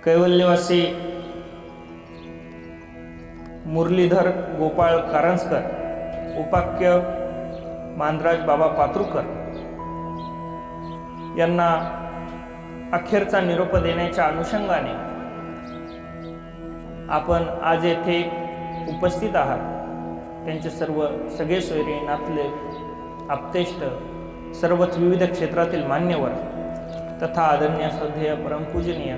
कैवल्यवासी मुरलीधर गोपाळ कारंजकर, उपाख्य मानराज बाबा पात्रुकर यांना अखेरचा निरोप देण्याच्या अनुषंगाने आपण आज येथे उपस्थित आहात। त्यांचे सगळे सोयरे, नातले, आप्तेष्ट, सर्वच विविध क्षेत्रातील मान्यवर तथा आदरणीय श्रद्धेय परमपूजनीय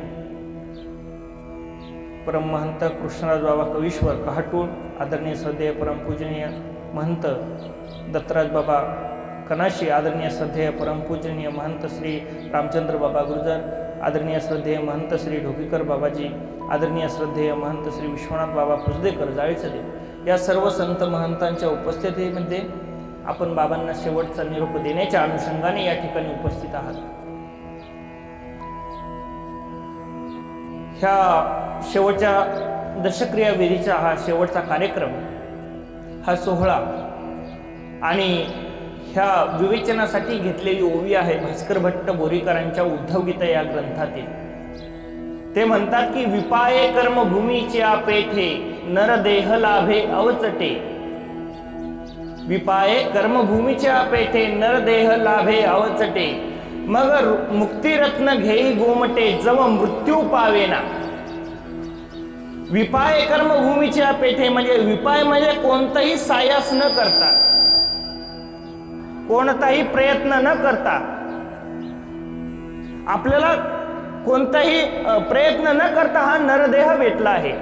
परमहंत कृष्णराज बाबा कवीश्वर कहाटूळ, आदरणीय श्रद्धेय परमपूजनीय महंत दत्तराज बाबा कनाशी, आदरणीय श्रद्धेय परमपूजनीय महंत श्री रामचंद्र बाबा गुर्जर, आदरणीय श्रद्धेय महंत श्री ढोकीकर बाबाजी, आदरणीय श्रद्धेय महंत श्री विश्वनाथ बाबा पुजदेकर जाळीचदे, या सर्व संत महंतांच्या उपस्थितीमध्ये आपण बाबांना शेवटचा निरोप देण्याच्या अनुषंगाने या ठिकाणी उपस्थित आहात। ह्या शेवटच्या दशक्रिया विधीचा हा शेवटचा कार्यक्रम, हा सोहळा आणि ह्या विवेचनासाठी घेतलेली ओवी आहे भास्कर भट्ट बोरीकरांच्या उद्धव गीता या ग्रंथातील। ते म्हणतात की विपाये कर्मभूमीच्या पेठे नरदेह लाभे अवचटे, विपाये कर्मभूमीच्या पेठे नरदेह लाभे अवचटे, मग मुक्तिरत्न घेई गोमटे जव मृत्यू पावेना। विपाय कर्मभूमीच्या पेठे म्हणजे विपाय म्हणजे कोणताही सायास न करता, कोणताही प्रयत्न न करता, आपल्याला कोणताही प्रयत्न न करता हा नरदेह भेटला आहे,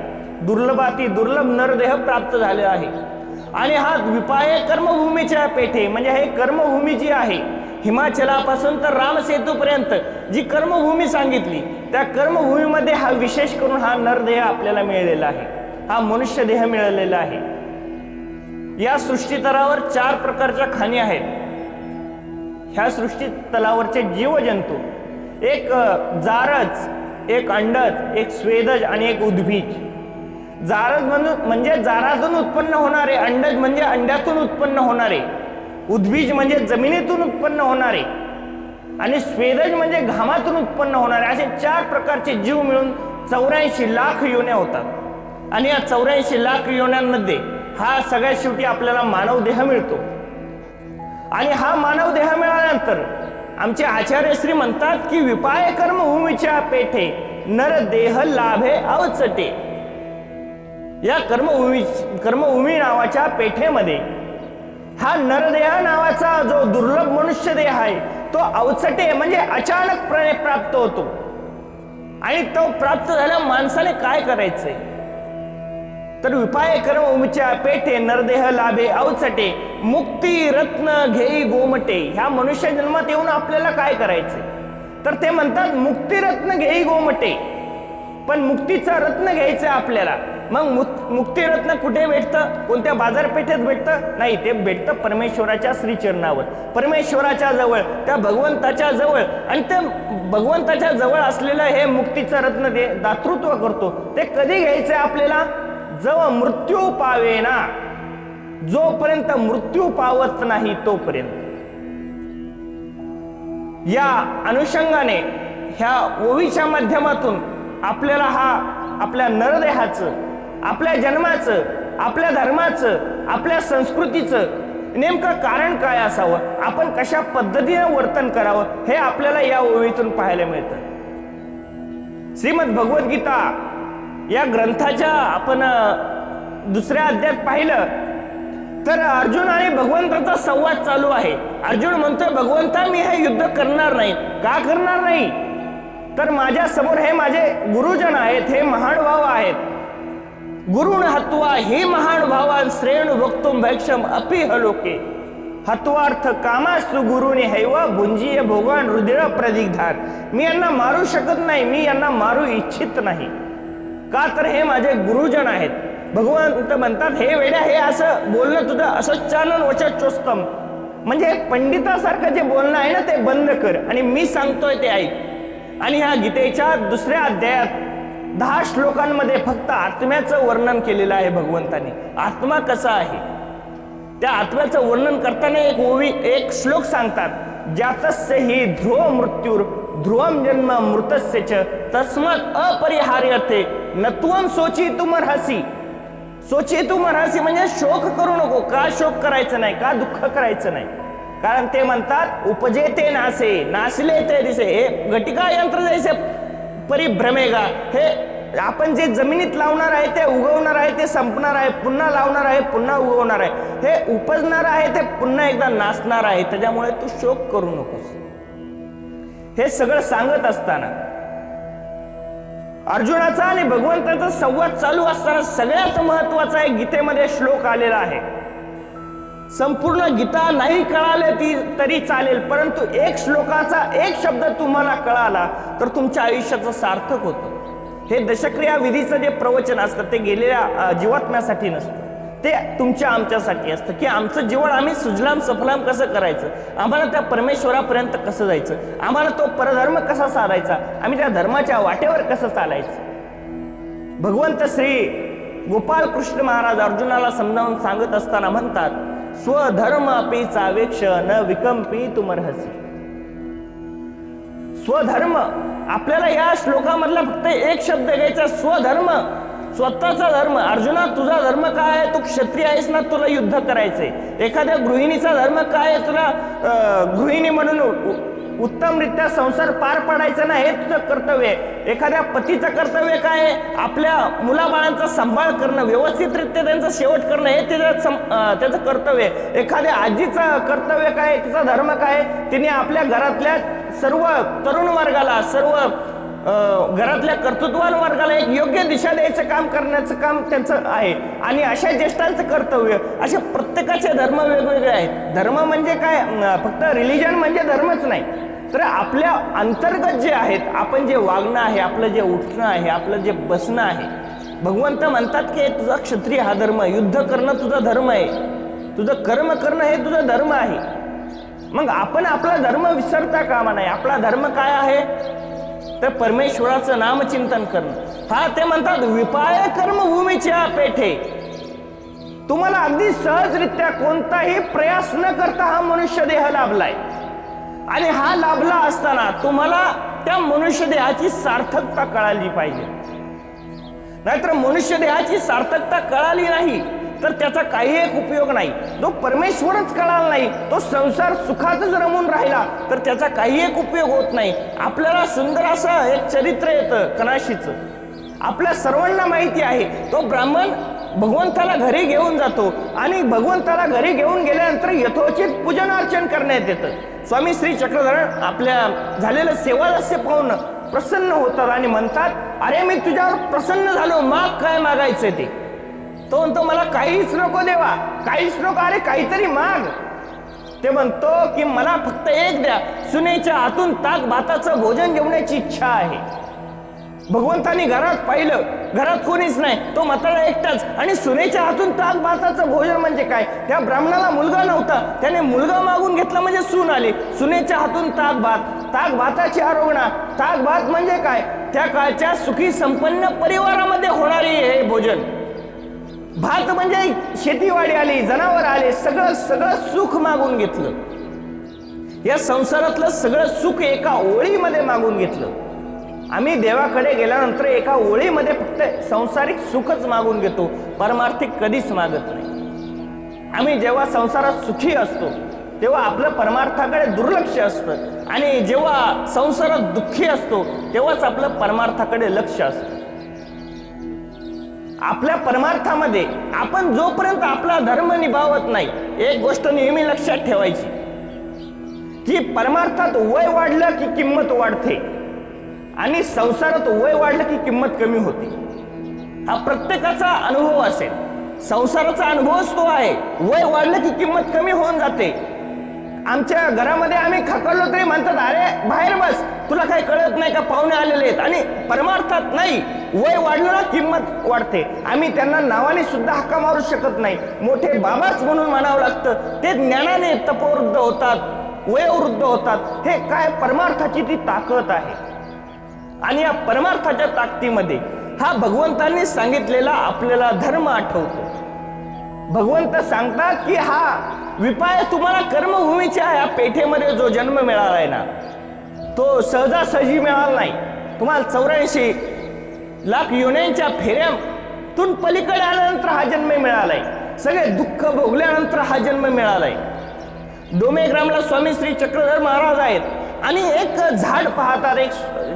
दुर्लभाती दुर्लभ नरदेह प्राप्त झाले आहे। आणि हा विपाय कर्मभूमीच्या पेठे म्हणजे हे कर्मभूमी जी आहे, हिमाचलापासून तर रामसेतूपर्यंत जी कर्मभूमी सांगितली, त्या कर्मभूमीमध्ये हा विशेष करून हा नरदेह आपल्याला मिळालेला आहे, हा मनुष्य देह मिळालेला आहे। या सृष्टी तलावर 4 प्रकारच्या खाणी आहेत। ह्या सृष्टी तलावरचे जीवजंतू, एक जारज, एक अंडज, एक स्वेदज आणि एक उद्भिज। जारज म्हणजे जारातून उत्पन्न होणारे, अंडज म्हणजे अंड्यातून उत्पन्न होणारे, उद्भिज म्हणजे जमिनीतून उत्पन्न होणारे आणि स्वेदज म्हणजे घामातून उत्पन्न होणारे, असे 4 प्रकारचे जीव मिळून 84 लाख योन्या होतात। आणि या 84 लाख योन्यांमध्ये हा सगळ्यात शेवटी आपल्याला मानव देह मिळतो। आणि हा मानव देह मिळाल्यानंतर आमचे आचार्यश्री म्हणतात की विपाय कर्मभूमीच्या पेठे नर देह लाभे अवचटे। या कर्मभूमी नावाच्या पेठेमध्ये हा नरदेह नावाचा जो दुर्लभ मनुष्य देह आहे तो अवचटे म्हणजे अचानकपणे प्राप्त होतो। आणि तो प्राप्त झाल्या माणसाने काय करायचंय, तर विपाय कर्मभूमीच्या पेठे नरदेह लाभे अवचटे, मुक्ती रत्न घेई गोमटे। ह्या मनुष्य जन्मात येऊन आपल्याला काय करायचंय, तर ते म्हणतात मुक्ती रत्न घेई गोमटे, पण मुक्तीचा रत्न घ्यायचं आपल्याला। मग मुक्तिरत्न कुठे भेटतं, कोणत्या बाजारपेठेत भेटतं? नाही, ते भेटतं परमेश्वराच्या श्रीचरणावर, परमेश्वराच्या जवळ, त्या भगवंताच्या जवळ। आणि त्या भगवंताच्या जवळ असलेलं हे मुक्तीचं रत्न ते दातृत्व करतो। ते कधी घ्यायचंय आपल्याला, जव मृत्यू पावेना, जोपर्यंत मृत्यू पावत नाही तोपर्यंत। या अनुषंगाने ह्या ओवीच्या माध्यमातून आपल्याला हा आपल्या नरदेहाचं, आपल्या जन्माचं, आपल्या धर्माचं, आपल्या संस्कृतीचं नेमकं कारण काय असावं, आपण कशा पद्धतीने वर्तन करावं, हे आपल्याला या ओवीतून पाहायला मिळतं। श्रीमद भगवद्गीता या ग्रंथाच्या आपण 2ऱ्या अध्यायात पाहिलं तर अर्जुन आणि भगवंताचा संवाद चालू आहे। अर्जुन म्हणतोय भगवंता मी हे युद्ध करणार नाही। का करणार नाही, तर माझ्या समोर हे माझे गुरुजन आहेत, हे महानुभाव आहेत। गुरुण हत्वा हे महानुभावान श्रेणु वक्तुम भैक्षम अपि हलोके, हत्वार्थ कामास्तु गुरुने हैव भुंजीय भोगान रुधिर प्रदिग्धान। मी यांना मारू शकत नाही, मी यांना मारू इच्छित नाही, का तर हे माझे गुरुजन आहेत। भगवंत म्हणतात हे वेड्या, हे असं बोलणं तुझं असच्चानन वचोस्तम, म्हणजे पंडितासारखं जे बोलणं आहे ना ते बंद कर आणि मी सांगतोय ते ऐक। आणि ह्या गीतेच्या 2ऱ्या अध्यायात 10 श्लोकांमध्ये फक्त आत्म्याचं वर्णन केलेलं आहे भगवंताने। आत्मा कसा आहे त्या आत्म्याचं वर्णन करताना एक श्लोक सांगतात जातस्य हि ध्रुव मृत्युर ध्रुवम जन्म मृतस्य च तस्मात् अपरिहार्यते नत्वम सोचितुमर्हसि. सोचितुमर्हसि म्हणजे शोक करू नको. का शोक करायचं नाही, का दुःख करायचं नाही? कारण ते म्हणतात उपजेते नासे नासले ते दिसे. हे घटिका यंत्र जैसे परिभ्रमेगा. हे आपण जे जमिनीत लावणार आहे ते उगवणार आहे, ते संपणार आहे, पुन्हा लावणार आहे, पुन्हा उगवणार आहे. हे उपजणार आहे, ते पुन्हा एकदा नासणार आहे. त्याच्यामुळे तू शोक करू नकोस. हे सगळं सांगत असताना अर्जुनाचा आणि भगवंताचा संवाद चालू असताना सगळ्यात महत्वाचा एक गीतेमध्ये श्लोक आलेला आहे. संपूर्ण गीता नाही कळाले तरी चालेल, परंतु एक श्लोकाचा एक शब्द तुम्हाला कळाला तर तुमच्या आयुष्याचं सार्थक होतं. हे दशक्रिया विधीचं जे प्रवचन असतं ते गेलेल्या जीवात्म्यासाठी नसतं, ते तुमच्या आमच्यासाठी असतं की आमचं जीवन आम्ही सुजलाम सफलाम कसं करायचं, आम्हाला त्या परमेश्वरापर्यंत कसं जायचं, आम्हाला तो परधर्म कसा साधायचा, आम्ही त्या धर्माच्या वाटेवर कसं चालायचं. भगवंत श्री गोपाल कृष्ण महाराज अर्जुनाला समजावून सांगत असताना म्हणतात, स्वधर्म अपि चावेक्ष न विकंपी तुमर्हसी. स्वधर्म, आपल्याला या श्लोकामधला फक्त एक शब्द घ्यायचा, स्वधर्म, स्वतःचा धर्म. अर्जुना, तुझा धर्म काय आहे? तू क्षत्रिय आहेस ना, तुला युद्ध करायचंय. एखाद्या गृहिणीचा धर्म काय आहे? तुला गृहिणी म्हणून उत्तमरित्या संसार पार पाडायचा ना, हे तुझं कर्तव्य आहे. एखाद्या पतीचं कर्तव्य काय आहे? आपल्या मुलाबाळांचा सांभाळ करणं, व्यवस्थितरित्या त्यांचा शेवट करणं, हे त्याचं कर्तव्य आहे. एखाद्या आजीचं कर्तव्य काय, तिचा धर्म काय? तिने आपल्या घरातल्या सर्व तरुण वर्गाला, सर्व घरातल्या कर्तृत्वान वर्गाला एक योग्य दिशा द्यायचं काम करण्याचं काम त्यांचं आहे. आणि अशा ज्येष्ठांचं कर्तव्य. असे प्रत्येकाचे धर्म वेगवेगळे आहेत. धर्म म्हणजे काय? फक्त रिलिजन म्हणजे धर्मच नाही, तर आपल्या अंतर्गत जे आहेत, आपण जे वागणं आहे, आपलं जे उठणं आहे, आपलं जे बसणं आहे. भगवंत म्हणतात की तुझा क्षत्रिय हा धर्म, युद्ध करणं तुझा धर्म आहे, तुझं कर्म करणं हे तुझा धर्म आहे. मग आपण आपला धर्म विसरता कामा नाही. आपला धर्म काय आहे? तर परमेश्वराचं नामचिंतन करणं. हा, ते म्हणतात विपाय कर्मभूमीच्या पेठे. तुम्हाला अगदी सहजरित्या कोणताही प्रयास न करता हा मनुष्य देह लाभलाय, आणि हा लाभला असताना तुम्हाला त्या मनुष्य देहाची सार्थकता कळाली पाहिजे. नाहीतर मनुष्य देहाची सार्थकता कळाली नाही तर त्याचा काही एक उपयोग नाही. जो परमेश्वरच कळाला नाही, तो संसार सुखातच रमून राहिला तर त्याचा काही एक उपयोग होत नाही. आपल्याला सुंदर असं एक चरित्र येतं कनाशीचं. आपल्या सर्वांना माहिती आहे, तो ब्राह्मण भगवंताला घरी घेऊन जातो आणि भगवंताला घरी घेऊन गेल्यानंतर यथोचित पूजन अर्चन करण्यात येतं. स्वामी श्री चक्रधरण आपल्या झालेलं सेवादास्य पाहून प्रसन्न होतात आणि म्हणतात, अरे मी तुझ्यावर प्रसन्न झालो, माग काय मागायचं ते. तो म्हणतो, मला काहीच नको देवा, काहीच नको, अरे काहीतरी माग. ते म्हणतो की मला फक्त एक द्या, सुनेच्या हातून ताक भाताचं भोजन जेवण्याची इच्छा आहे. भगवंतानी घरात पाहिलं, घरात कोणीच नाही, तो म्हातारा एकटाच, आणि सुनेच्या हातून ताक भाताचं भोजन म्हणजे काय? त्या ब्राह्मणाला मुलगा नव्हता, त्याने मुलगा मागून घेतला म्हणजे सून आली. सुनेच्या हातून ताक भात, ताक भाताची आरोगणा. ताक भात म्हणजे काय? त्या काळच्या सुखी संपन्न परिवारामध्ये होणारी हे भोजन. भात म्हणजे शेतीवाडी आली, जनावर आले, सगळं सगळं सुख मागून घेतलं. या संसारातलं सगळं सुख एका ओळीमध्ये मागून घेतलं. आम्ही देवाकडे गेल्यानंतर एका ओळीमध्ये फक्त सांसारिक सुखच मागून घेतो, परमार्थिक कधीच मागत नाही. आम्ही जेव्हा संसारात सुखी असतो तेव्हा आपलं परमार्थाकडे दुर्लक्ष असतं, आणि जेव्हा संसारात दुःखी असतो तेव्हाच आपलं परमार्थाकडे लक्ष असतं. आपल्या परमार्थामध्ये आपण जोपर्यंत आपला धर्म निभावत नाही, एक गोष्ट नेहमी लक्षात ठेवायची की परमार्थात वय वाढलं की किंमत वाढते, आणि संसारात वय वाढलं की किंमत कमी होते. हा प्रत्येकाचा अनुभव असेल. संसाराचा अनुभवच तो आहे, वय वाढलं की किंमत कमी होऊन जाते. आमच्या घरामध्ये आम्ही खकरलो तरी म्हणतात, अरे बाहेर बस, तुला काही कळत नाही का, पाहुणे आलेले आहेत. आणि परमार्थात नाही, वय वाढलं ना किंमत वाढते. आम्ही त्यांना नावाने सुद्धा हाका मारू शकत नाही, मोठे बाबाच म्हणून म्हणावं लागतं. ते ज्ञानाने तपवृद्ध होतात, वयोवृद्ध होतात. हे काय? परमार्थाची ती ताकद आहे. आणि या परमार्थाच्या ताकदीमध्ये हा भगवंतांनी सांगितलेला आपल्याला धर्म आठवतो. भगवंत सांगतात की हा विपाय तुम्हाला कर्मभूमीच्या या पेठेमध्ये जो जन्म मिळालाय ना, तो सहजासहजी मिळाला नाही. तुम्हाला 84 लाख योन्यांच्या फेऱ्यातून पलीकडे आल्यानंतर हा जन्म मिळालाय. सगळे दुःख भोगल्यानंतर हा जन्म मिळालाय. डोमेग्रामला स्वामी श्री चक्रधर महाराज आहेत आणि एक झाड पाहतात. एक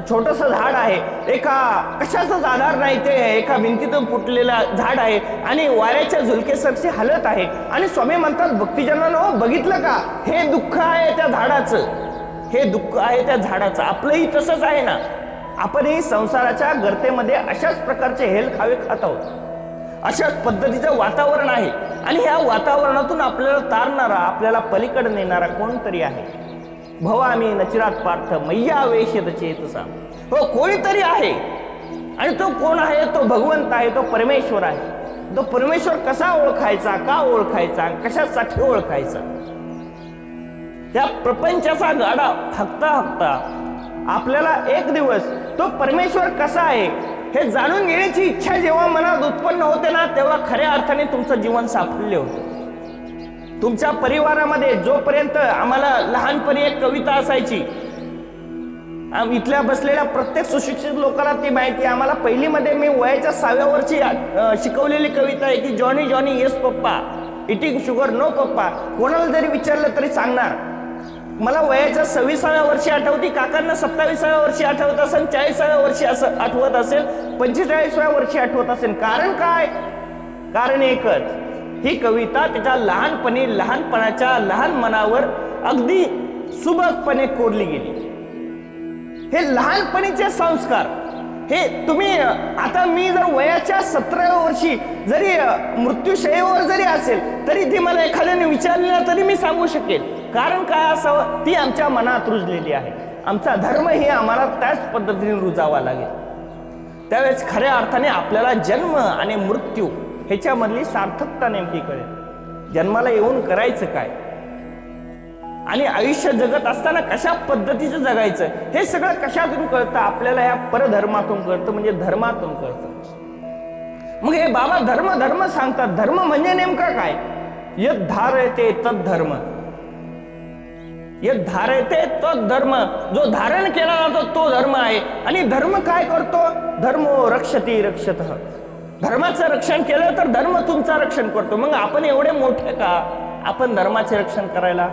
छोटस झाड आहे, एका कशाचाच आधार नाही, ते एका भिंतीतून फुटलेला झाड आहे आणि वाऱ्याच्या झुलकेसरशी हलत आहे. आणि स्वामी म्हणतात, भक्तिजनांनो बघितलं का, हे दुःख आहे त्या झाडाचं, हे दुःख आहे त्या झाडाचं. आपलंही तसंच आहे ना, आपणही संसाराच्या गर्तेमध्ये अशाच प्रकारचे हेल खावे खात आहोत. अशाच पद्धतीचं वातावरण आहे आणि ह्या वातावरणातून आपल्याला तारणारा, आपल्याला पलीकडे नेणारा कोणतरी आहे. भवामी नचिरात पार्थ मैया वेशित चेतसा. हो, कोणीतरी आहे आणि तो कोण आहे? तो भगवंत आहे, तो परमेश्वर आहे. तो परमेश्वर कसा ओळखायचा, का ओळखायचा, कशासाठी ओळखायचा? त्या प्रपंचाचा गाडा हकता हकता आपल्याला एक दिवस तो परमेश्वर कसा आहे हे जाणून घेण्याची इच्छा जेव्हा मनात उत्पन्न होते ना, तेव्हा खऱ्या अर्थाने तुमचं जीवन साफल्य होतं. तुमच्या परिवारामध्ये जोपर्यंत आम्हाला लहानपणी एक कविता असायची, इथल्या बसलेल्या प्रत्येक सुशिक्षित लोकांना ती माहिती. आम्हाला पहिलीमध्ये मी वयाच्या 6व्या वर्षी शिकवलेली कविता आहे की Johnny Johnny yes papa, eating sugar no पप्पा. कोणाला जरी विचारलं तरी सांगणार. मला वयाच्या 26व्या वर्षी आठवती, काकांना 27व्या वर्षी आठवत असेल, 40व्या वर्षी असं आठवत असेल, 45व्या वर्षी आठवत असेल. कारण काय? कारण एकच, ही कविता त्याच्या लहानपणाच्या लहान मनावर अगदी सुबकपणे कोरली गेली. हे लहानपणीचे संस्कार हे तुम्ही, आता मी जर वयाच्या 17व्या वर्षी जरी मृत्यूशय्येवर जरी असेल तरी ती मला एखाद्याने विचारली ना तरी मी सांगू शकेल. कारण काय असावं? ती आमच्या मनात रुजलेली आहे. आमचा धर्मही आम्हाला त्याच पद्धतीने रुजावा लागेल. त्यावेळेस खऱ्या अर्थाने आपल्याला जन्म आणि मृत्यू ह्याच्यामधली सार्थकता नेमकी कळेल. जन्माला येऊन करायचं काय आणि आयुष्य जगत असताना कशा पद्धतीचं जगायचं हे सगळं कशातून कळतं? आपल्याला या परधर्मातून कळतं, म्हणजे धर्मातून कळतं. मग हे बाबा धर्म धर्म सांगतात. धर्म म्हणजे नेमका काय? यद धारयते तद धर्म, यद धारयते तद धर्म. जो धारण केला जातो तो धर्म आहे. आणि धर्म काय करतो? धर्मो रक्षती रक्षतः. धर्माचं रक्षण केलं तर धर्म तुमचं रक्षण करतो. मग आपण एवढे मोठे का आपण धर्माचे रक्षण करायला?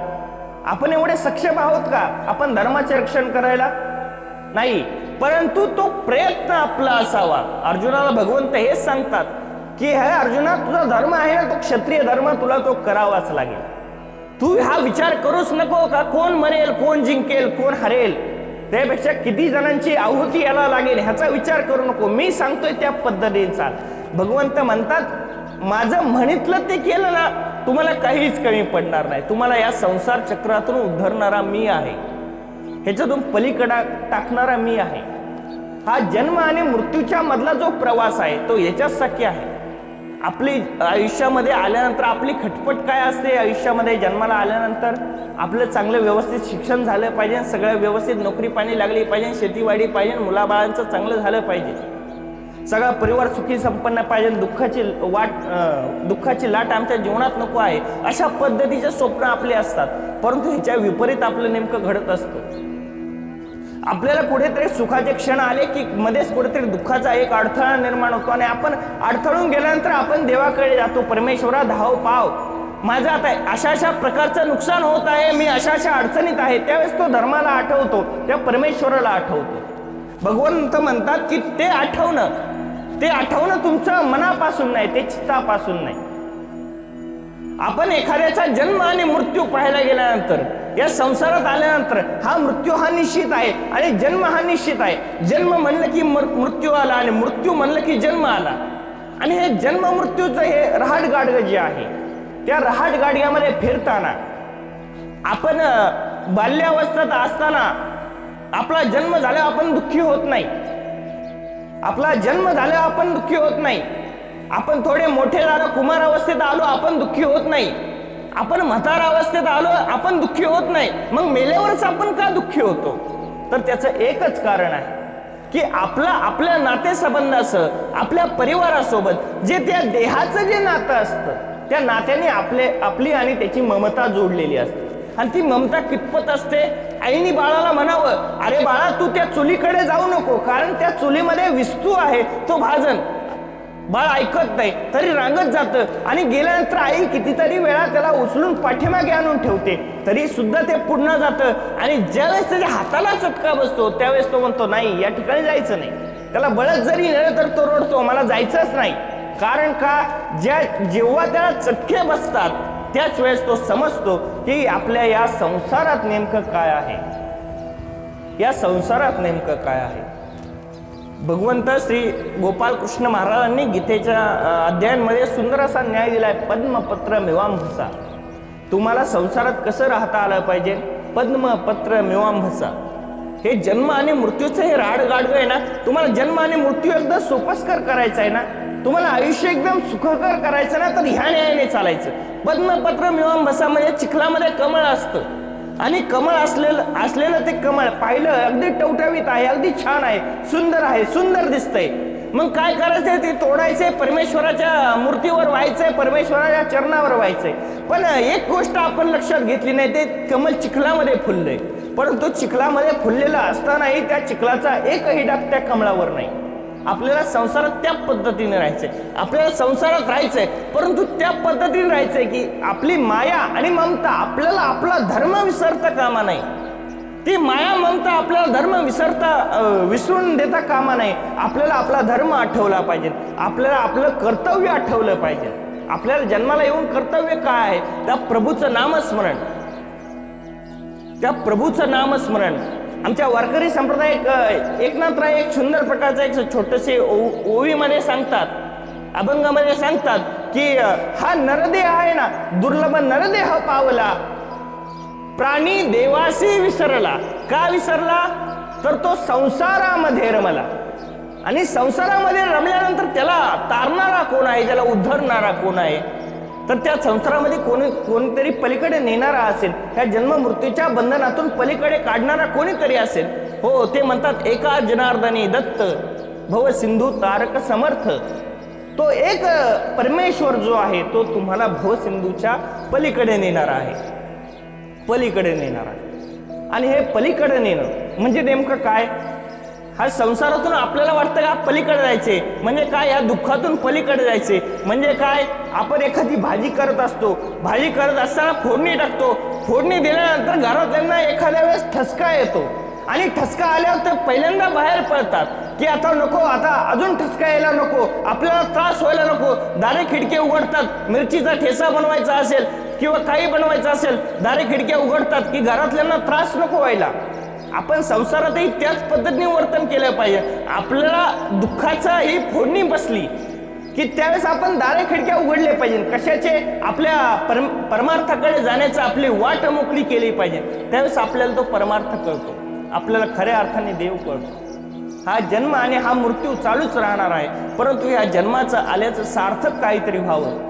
आपण एवढे सक्षम आहोत का आपण धर्माचे रक्षण करायला? नाही, परंतु तो प्रयत्न आपला असावा. अर्जुनाला भगवंत हेच सांगतात की हे अर्जुना, तुझा धर्म आहे ना, तो क्षत्रिय धर्म, तुला तो करावाच लागेल. तू हा विचार करूच नको का कोण मरेल, कोण जिंकेल, कोण हरेल, त्यापेक्षा किती जणांची आहुती यायला लागेल ह्याचा विचार करू नको. मी सांगतोय त्या पद्धतीचा. भगवंत म्हणतात, माझं म्हणितलं ते केलं ना, तुम्हाला काहीच कमी पडणार नाही. तुम्हाला या संसार चक्रातून उद्धरणारा मी आहे, ह्याच्यातून पलीकडा टाकणारा मी आहे. हा जन्म आणि मृत्यूच्या मधला जो प्रवास आहे तो याच्यासाठी आहे. आपली आयुष्यामध्ये आल्यानंतर आपली खटपट काय असते? आयुष्यामध्ये जन्माला आल्यानंतर आपलं चांगलं व्यवस्थित शिक्षण झालं पाहिजे, सगळं व्यवस्थित नोकरी पाणी लागली पाहिजे, शेतीवाडी पाहिजे, मुलाबाळांचं चांगलं झालं पाहिजे, सगळा परिवार सुखी संपन्न पाहिजे, दुःखाची लाट आमच्या जीवनात नको आहे, अशा पद्धतीचे स्वप्न आपले असतात. परंतु ह्याच्या विपरीत आपलं नेमकं घडत असतं. आपल्याला कुठेतरी सुखाचे क्षण आले की मध्येच कुठेतरी दुःखाचा एक अडथळा निर्माण होतो आणि आपण अडथळून गेल्यानंतर आपण देवाकडे जातो, परमेश्वरा धाव पाव, माझं आता अशा प्रकारचं नुकसान होत आहे, मी अशा अडचणीत आहे. त्यावेळेस तो धर्माला आठवतो, त्या परमेश्वराला आठवतो. भगवंत म्हणतात की ते आठवणं तुमचं मनापासून नाही, ते चित्तापासून नाही. आपण एखाद्याचा जन्म आणि मृत्यू पाहायला गेल्यानंतर, या संसारात आल्यानंतर हा मृत्यू हा निश्चित आहे आणि जन्म हा निश्चित आहे. जन्म म्हणलं की मृत्यू आला आणि मृत्यू म्हणलं की जन्म आला. आणि हे जन्म मृत्यूचं हे रहाटगाडगं जे आहे, त्या रहाटगाडग्यामध्ये फिरताना आपण बाल्यावस्थेत असताना आपला जन्म झाल्यावर आपण दुःखी होत नाही. आपला जन्म झाल्यावर आपण दुःखी होत नाही. आपण थोडे मोठे झालो, कुमार अवस्थेत आलो, आपण दुःखी होत नाही. आपण म्हातारा अवस्थेत आलो, आपण दुःखी होत नाही. मग मेल्यावरच आपण का दुःखी होतो? तर त्याचं एकच कारण आहे की आपल्या नातेसंबंधासह, आपल्या परिवारासोबत जे त्या देहाचं जे नातं असतं, त्या नात्याने आपली आणि त्याची ममता जोडलेली असते. आणि ती ममता कितपत असते, आईने बाळाला म्हणावं, अरे बाळा तू त्या चुलीकडे जाऊ नको, कारण त्या चुलीमध्ये विस्तू आहे, तो भाजन. बाळ ऐकत नाही, तरी रांगत जातं आणि गेल्यानंतर आई कितीतरी वेळा त्याला उचलून पाठीमागे आणून ठेवते, तरी सुद्धा ते पुन्हा जातं. आणि ज्यावेळेस त्याच्या हाताला चटका बसतो त्यावेळेस तो म्हणतो नाही, या ठिकाणी जायचं नाही. त्याला बळच जरी नेलं तर तो रडतो, मला जायचंच नाही. कारण का, जेव्हा त्याला चटके बसतात त्याच वेळेस तो समजतो की आपल्या या संसारात नेमकं काय आहे, या संसारात नेमकं काय आहे. भगवंत श्री गोपाल कृष्ण महाराजांनी गीतेच्या अध्यायांमध्ये सुंदर असा न्याय दिलाय. पद्मपत्र मिवांभसा. तुम्हाला संसारात कसं राहता आलं पाहिजे, पद्मपत्र मिवांभसा. हे जन्म आणि मृत्यूचं हे राडगाडगं आहे ना, तुम्हाला जन्म आणि मृत्यू एकदम सोपस्कर करायचं आहे ना, तुम्हाला आयुष्य एकदम सुखकर करायचं ना, तर ह्या न्यायाने चालायचं. पद्मपत्र मिवांभसा म्हणजे चिखलामध्ये कमळ असतं आणि कमळ असलेलं ते कमळ पाहिलं अगदी टवटवीत आहे, अगदी छान आहे, सुंदर दिसतंय. मग काय करायचंय, ते तोडायचंय, परमेश्वराच्या मूर्तीवर व्हायचंय, परमेश्वराच्या चरणावर व्हायचंय. पण एक गोष्ट आपण लक्षात घेतली नाही, ते कमळ चिखलामध्ये फुललंय, परंतु चिखलामध्ये फुललेलं असतानाही त्या चिखलाचा एकही डाग त्या कमळावर नाही. आपल्याला संसारात त्या पद्धतीने राहायचंय, आपल्याला संसारात राहायचंय, परंतु त्या पद्धतीने राहायचंय की आपली माया आणि ममता आपल्याला आपला धर्म विसरता कामा नाही. ती माया ममता आपल्याला धर्म विसरून देता कामा नाही. आपल्याला आपला धर्म आठवला पाहिजे, आपल्याला आपलं कर्तव्य आठवलं पाहिजे. आपल्याला जन्माला येऊन कर्तव्य काय आहे, त्या प्रभूचं नामस्मरण, त्या प्रभूचं नामस्मरण. आमच्या वारकरी संप्रदाय एकनाथराय एक सुंदर प्रकारचं एक छोटसे ओवीमध्ये सांगतात, अभंगामध्ये सांगतात की हा नरदेह आहे ना, दुर्लभ नरदेह पावला, प्राणी देवासी विसरला. का विसरला, तर तो संसारामध्ये रमला. आणि संसारामध्ये रमल्यानंतर त्याला तारणारा कोण आहे, त्याला उद्धरणारा कोण आहे, तर त्या संसारामध्ये कोणीतरी पलीकडे नेणारा असेल, ह्या जन्म मृत्यूच्या बंधनातून पलीकडे काढणारा कोणीतरी असेल. हो, ते म्हणतात एका जनार्दनी दत्त भव सिंधू तारक समर्थ. तो एक परमेश्वर जो आहे तो तुम्हाला भवसिंधूच्या पलीकडे नेणारा आहे, पलीकडे नेणारा. आणि हे पलीकडे नेणं म्हणजे नेमकं काय, हा संसारातून आपल्याला वाटतं का पलीकडे जायचे म्हणजे काय, या दुःखातून पलीकडे जायचे म्हणजे काय. आपण एखादी भाजी करत असतो, भाजी करत असताना फोडणी टाकतो, फोडणी दिल्यानंतर घरातल्यांना एखाद्या वेळेस ठसका येतो आणि ठसका आल्यावर तर पहिल्यांदा बाहेर पडतात की आता नको, आता अजून ठसका यायला नको, आपल्याला त्रास व्हायला नको. दारे खिडके उघडतात, मिरचीचा ठेचा बनवायचा असेल किंवा काही बनवायचं असेल, दारे खिडक्या उघडतात की घरातल्यांना त्रास नको व्हायला. आपण संसारातही त्याच पद्धतीने वर्तन केलं पाहिजे. आपल्याला दुःखाचा ही फोडणी बसली की त्यावेळेस आपण दारे खिडक्या उघडले पाहिजे. कशाचे, आपल्या परमार्थाकडे जाण्याचं आपली वाट मोकळी केली पाहिजे. त्यावेळेस आपल्याला तो परमार्थ कळतो, आपल्याला खऱ्या अर्थाने देव कळतो. हा जन्म आणि हा मृत्यू चालूच राहणार आहे, परंतु या जन्माचं आल्याचं सार्थक काहीतरी व्हावं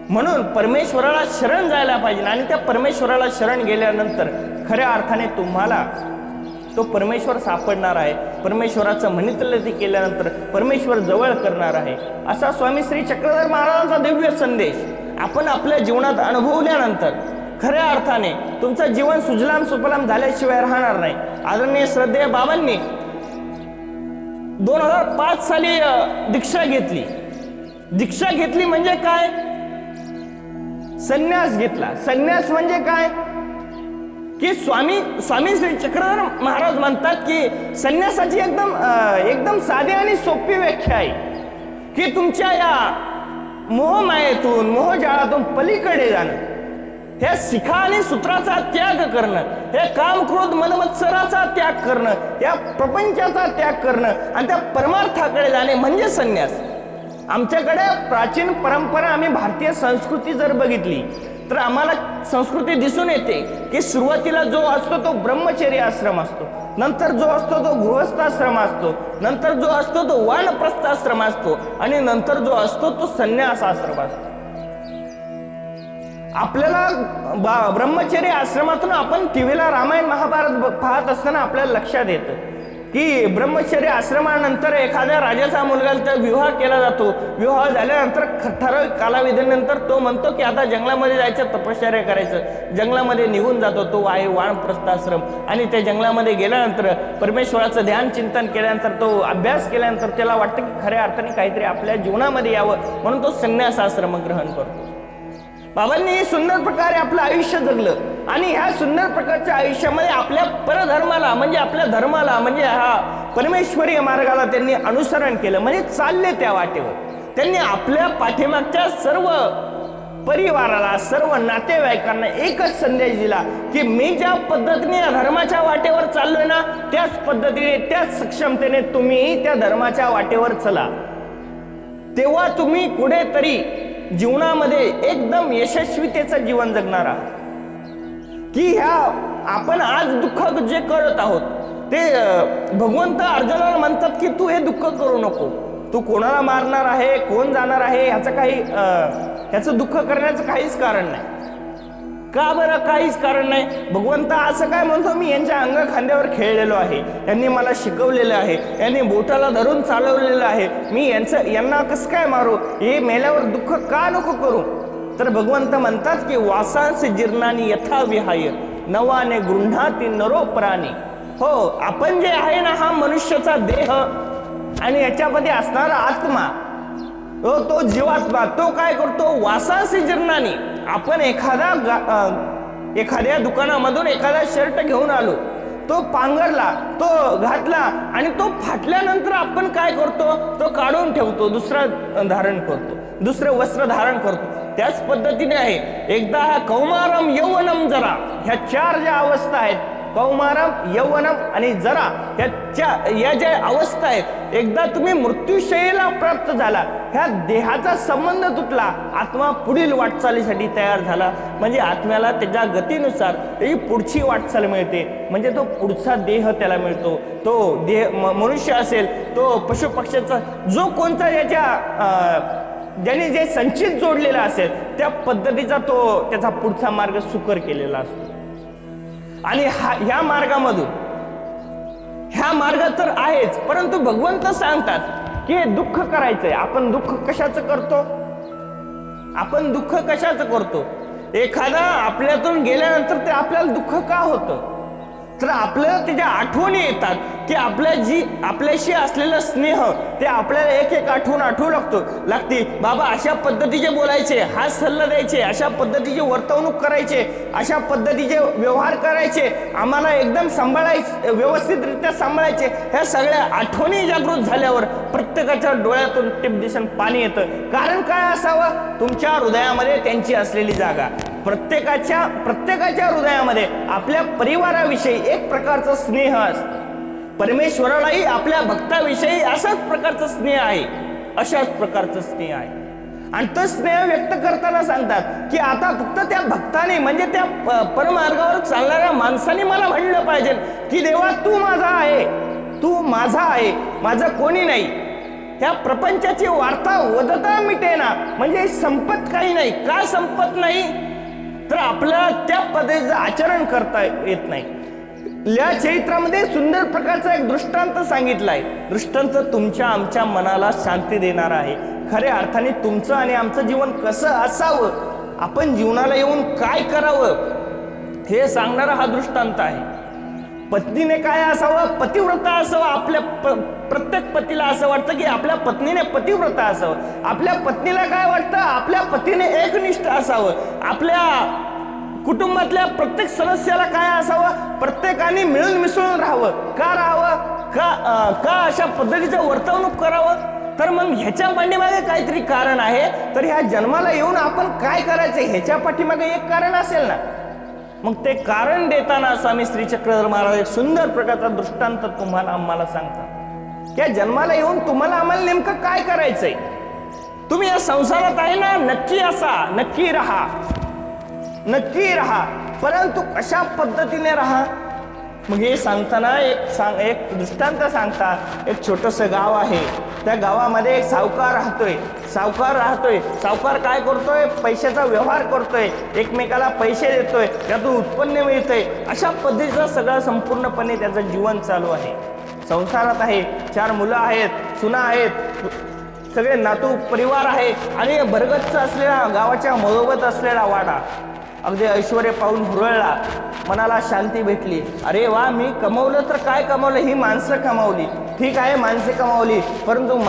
म्हणून परमेश्वराला शरण जायला पाहिजे. आणि त्या परमेश्वराला शरण गेल्यानंतर खऱ्या अर्थाने तुम्हाला तो परमेश्वर सापडणार आहे. परमेश्वराचं मनितलती केल्यानंतर परमेश्वर जवळ करणार आहे. असा स्वामी श्री चक्रधर महाराजांचा दिव्य संदेश आपण आपल्या जीवनात अनुभवल्यानंतर खऱ्या अर्थाने तुमचं जीवन सुजलाम सुफलाम झाल्याशिवाय राहणार नाही. आदरणीय श्रद्धेय बाबांनी 2005 साली दीक्षा घेतली. दीक्षा घेतली म्हणजे काय, संन्यास घेतला. संन्यास म्हणजे काय की स्वामी श्री चक्रधर महाराज म्हणतात की संन्यासाची एकदम साधी आणि सोपी व्याख्या आहे की तुमच्या या मोहमायेतून, मोहजाळातून पलीकडे जाणं, हे शिखा आणि सूत्राचा त्याग करणं, हे काम क्रोध मदमत्सराचा त्याग करणं, या प्रपंचाचा त्याग करणं आणि त्या परमार्थाकडे जाणे म्हणजे संन्यास. आमच्याकडे प्राचीन परंपरा, आम्ही भारतीय संस्कृती जर बघितली तर आम्हाला संस्कृती दिसून येते की सुरुवातीला जो असतो तो ब्रह्मचर्य आश्रम असतो, नंतर जो असतो तो गृहस्थाश्रम असतो, नंतर जो असतो तो वानप्रस्थाश्रम असतो आणि नंतर जो असतो तो संन्यास आश्रम असतो. आपल्याला ब्रह्मचर्य आश्रमातून आपण टीव्हीला रामायण महाभारत पाहत असताना आपल्याला लक्षात येतं की ब्रह्मचर्य आश्रमानंतर एखाद्या राजाचा मुलगा विवाह केला जातो. विवाह झाल्यानंतर ठराविक कालावधीनंतर तो म्हणतो की आता जंगलामध्ये जायचं, तपश्चर्या करायचं. जंगलामध्ये निघून जातो. तो आहे वानप्रस्थाश्रम. आणि त्या जंगलामध्ये गेल्यानंतर परमेश्वराचं ध्यान चिंतन केल्यानंतर, तो अभ्यास केल्यानंतर त्याला वाटतं की खऱ्या अर्थाने काहीतरी आपल्या जीवनामध्ये यावं, म्हणून तो संन्यासाश्रम ग्रहण करतो. बाबांनी सुंदर प्रकारे आपलं आयुष्य जगलं आणि ह्या सुंदर प्रकारच्या आयुष्यामध्ये आपल्या परधर्माला म्हणजे आपल्या धर्माला म्हणजे हा परमेश्वरीय मार्गाला त्यांनी अनुसरण केलं, म्हणजे चालले त्या वाटेवर. त्यांनी आपल्या पाठीमागच्या सर्व परिवाराला, सर्व नातेवाईकांना एकच संदेश दिला की मी ज्या पद्धतीने या धर्माच्या वाटेवर चाललोय ना, त्याच पद्धतीने, त्याच सक्षमतेने तुम्ही त्या धर्माच्या वाटेवर चला. तेव्हा तुम्ही कुठेतरी जीवनामध्ये एकदम यशस्वीतेचं जीवन जगणार आहात. की ह्या आपण आज दुःख जे करत आहोत ते भगवंत अर्जुनाला म्हणतात की तू हे दुःख करू नको. तू कोणाला मारणार आहे, कोण जाणार आहे, ह्याचं दुःख करण्याचं काहीच कारण नाही. का बरं काहीच कारण नाही? भगवंत असं काय म्हणतो, मी यांच्या अंग खांद्यावर खेळलेलो आहे, यांनी मला शिकवलेलं आहे, यांनी बोटाला धरून चालवलेलं आहे, मी यांना कसं काय मारू, हे मेल्यावर दुःख का नको करू? तर भगवंत म्हणतात की वासांस जीर्णानी यथा विहाय नवाने गृह्णाती नरोपराणी. हो, आपण जे आहे ना, हा मनुष्याचा देह आणि याच्यामध्ये असणारा आत्मा, तो जीवात्मा, तो काय करतो, वासांस जीर्णानी. आपण एखाद्या दुकानामधून एखादा शर्ट घेऊन आलो, तो पांघरला, तो घातला आणि तो फाटल्यानंतर आपण काय करतो, तो काढून ठेवतो, दुसरं धारण करतो, दुसरं वस्त्र धारण करतो. त्याच पद्धतीने आहे, एकदा हा कौमारम यौवनम जरा, ह्या चार ज्या अवस्था आहेत, कौमारम, यौवनम आणि जरा, या ज्या अवस्था आहेत, एकदा तुम्ही मृत्यूशयेला प्राप्त झाला, ह्या देहाचा संबंध तुटला, आत्मा पुढील वाटचालीसाठी तयार झाला. म्हणजे आत्म्याला त्याच्या गतीनुसार त्याची पुढची वाटचाल मिळते, म्हणजे तो पुढचा देह त्याला मिळतो. तो देह मनुष्य असेल, तो पशुपक्ष्याचा जो कोणता ज्याने जे संचित जोडलेला असेल त्या पद्धतीचा तो त्याचा पुढचा मार्ग सुकर केलेला असतो. आणि ह्या मार्ग तर आहेच, परंतु भगवंत सांगतात की हे दुःख करायचंय. आपण दुःख कशाचं करतो? एखादा आपल्यातून गेल्यानंतर ते आपल्याला दुःख का होतं? तर आपल्याला त्याच्या आठवणी येतात की आपल्याशी असलेला स्नेह ते आपल्याला एक एक आठवू लागते. बाबा अशा पद्धतीचे बोलायचे, हा सल्ला द्यायचे, अशा पद्धतीचे वर्तवणूक करायचे, अशा पद्धतीचे व्यवहार करायचे, आम्हाला एकदम व्यवस्थितरित्या सांभाळायचे. ह्या सगळ्या आठवणी जागृत झाल्यावर प्रत्येकाच्या डोळ्यातून टिपदिशन पाणी येतं. कारण काय असावं? तुमच्या हृदयामध्ये त्यांची असलेली जागा. प्रत्येकाच्या हृदयामध्ये आपल्या परिवाराविषयी एक प्रकारचा स्नेह असतो. परमेश्वरालाही आपल्या भक्ताविषयी अशाच प्रकारचा स्नेह आहे. आणि तो स्नेह व्यक्त करताना सांगतात की आता फक्त त्या भक्ताने म्हणजे त्या परमार्गावर चालणाऱ्या माणसाने मला म्हणलं पाहिजे की देवा तू माझा आहे, तू माझा आहे, माझं कोणी नाही. ह्या प्रपंचाची वार्ता वदता मिटेना, म्हणजे संपत काही नाही. का संपत नाही? तर आपल्याला त्या पद्धतीचं आचरण करता येत नाही. या चरित्रामध्ये सुंदर प्रकारचा एक दृष्टांत सांगितला आहे. दृष्टांत तुमच्या आमच्या मनाला शांती देणारा आहे. खऱ्या अर्थाने तुमचं आणि आमचं जीवन कसं असावं, आपण जीवनाला येऊन काय करावं हे सांगणारा हा दृष्टांत आहे. पत्नीने काय असावं? पतिव्रता असावं. आपल्या प्रत्येक पतीला असं वाटतं की आपल्या पत्नीने पतिव्रता असावं. आपल्या पत्नीला काय वाटतं? आपल्या पतीने एकनिष्ठ असावं. आपल्या कुटुंबातल्या प्रत्येक सदस्याला काय असावं? प्रत्येकाने मिळून मिसळून राहावं. का अशा पद्धतीचं वर्तवणूक करावं? तर मग ह्याच्या पाठीमागे काहीतरी कारण आहे. तर ह्या जन्माला येऊन आपण काय करायचं ह्याच्या पाठीमागे एक कारण असेल ना. मग ते कारण देताना स्वामी श्री चक्रधर महाराज एक सुंदर प्रकारचा दृष्टांत आम्हाला सांगतात. या जन्माला येऊन तुम्हाला आम्हाला नेमकं काय करायचंय? तुम्ही या संसारात आहे ना, नक्की असा, नक्की राहा, परंतु कशा पद्धतीने राहा? मग हे सांगताना एक दृष्टांत सांगता. एक छोटंसं गाव आहे, त्या गावामध्ये एक सावकार राहतोय. सावकार काय करतोय? पैशाचा व्यवहार करतोय, एकमेकाला पैसे देतोय, त्यातून उत्पन्न मिळतंय. अशा पद्धतीचं सगळं संपूर्णपणे त्याचं जीवन चालू आहे. संसारात आहे, 4 मुलं आहेत, सुना आहेत, सगळे नातू परिवार आहे आणि भरगच्च असलेला गावाच्या मधोमध असलेला वाडा अगदी ऐश्वर्य पाहून हुरळला, मनाला शांती भेटली. अरे वा, मी कमवलं तर काय कमवलं, ही माणसं कमावली, ठीक आहे माणसे कमावली, परंतु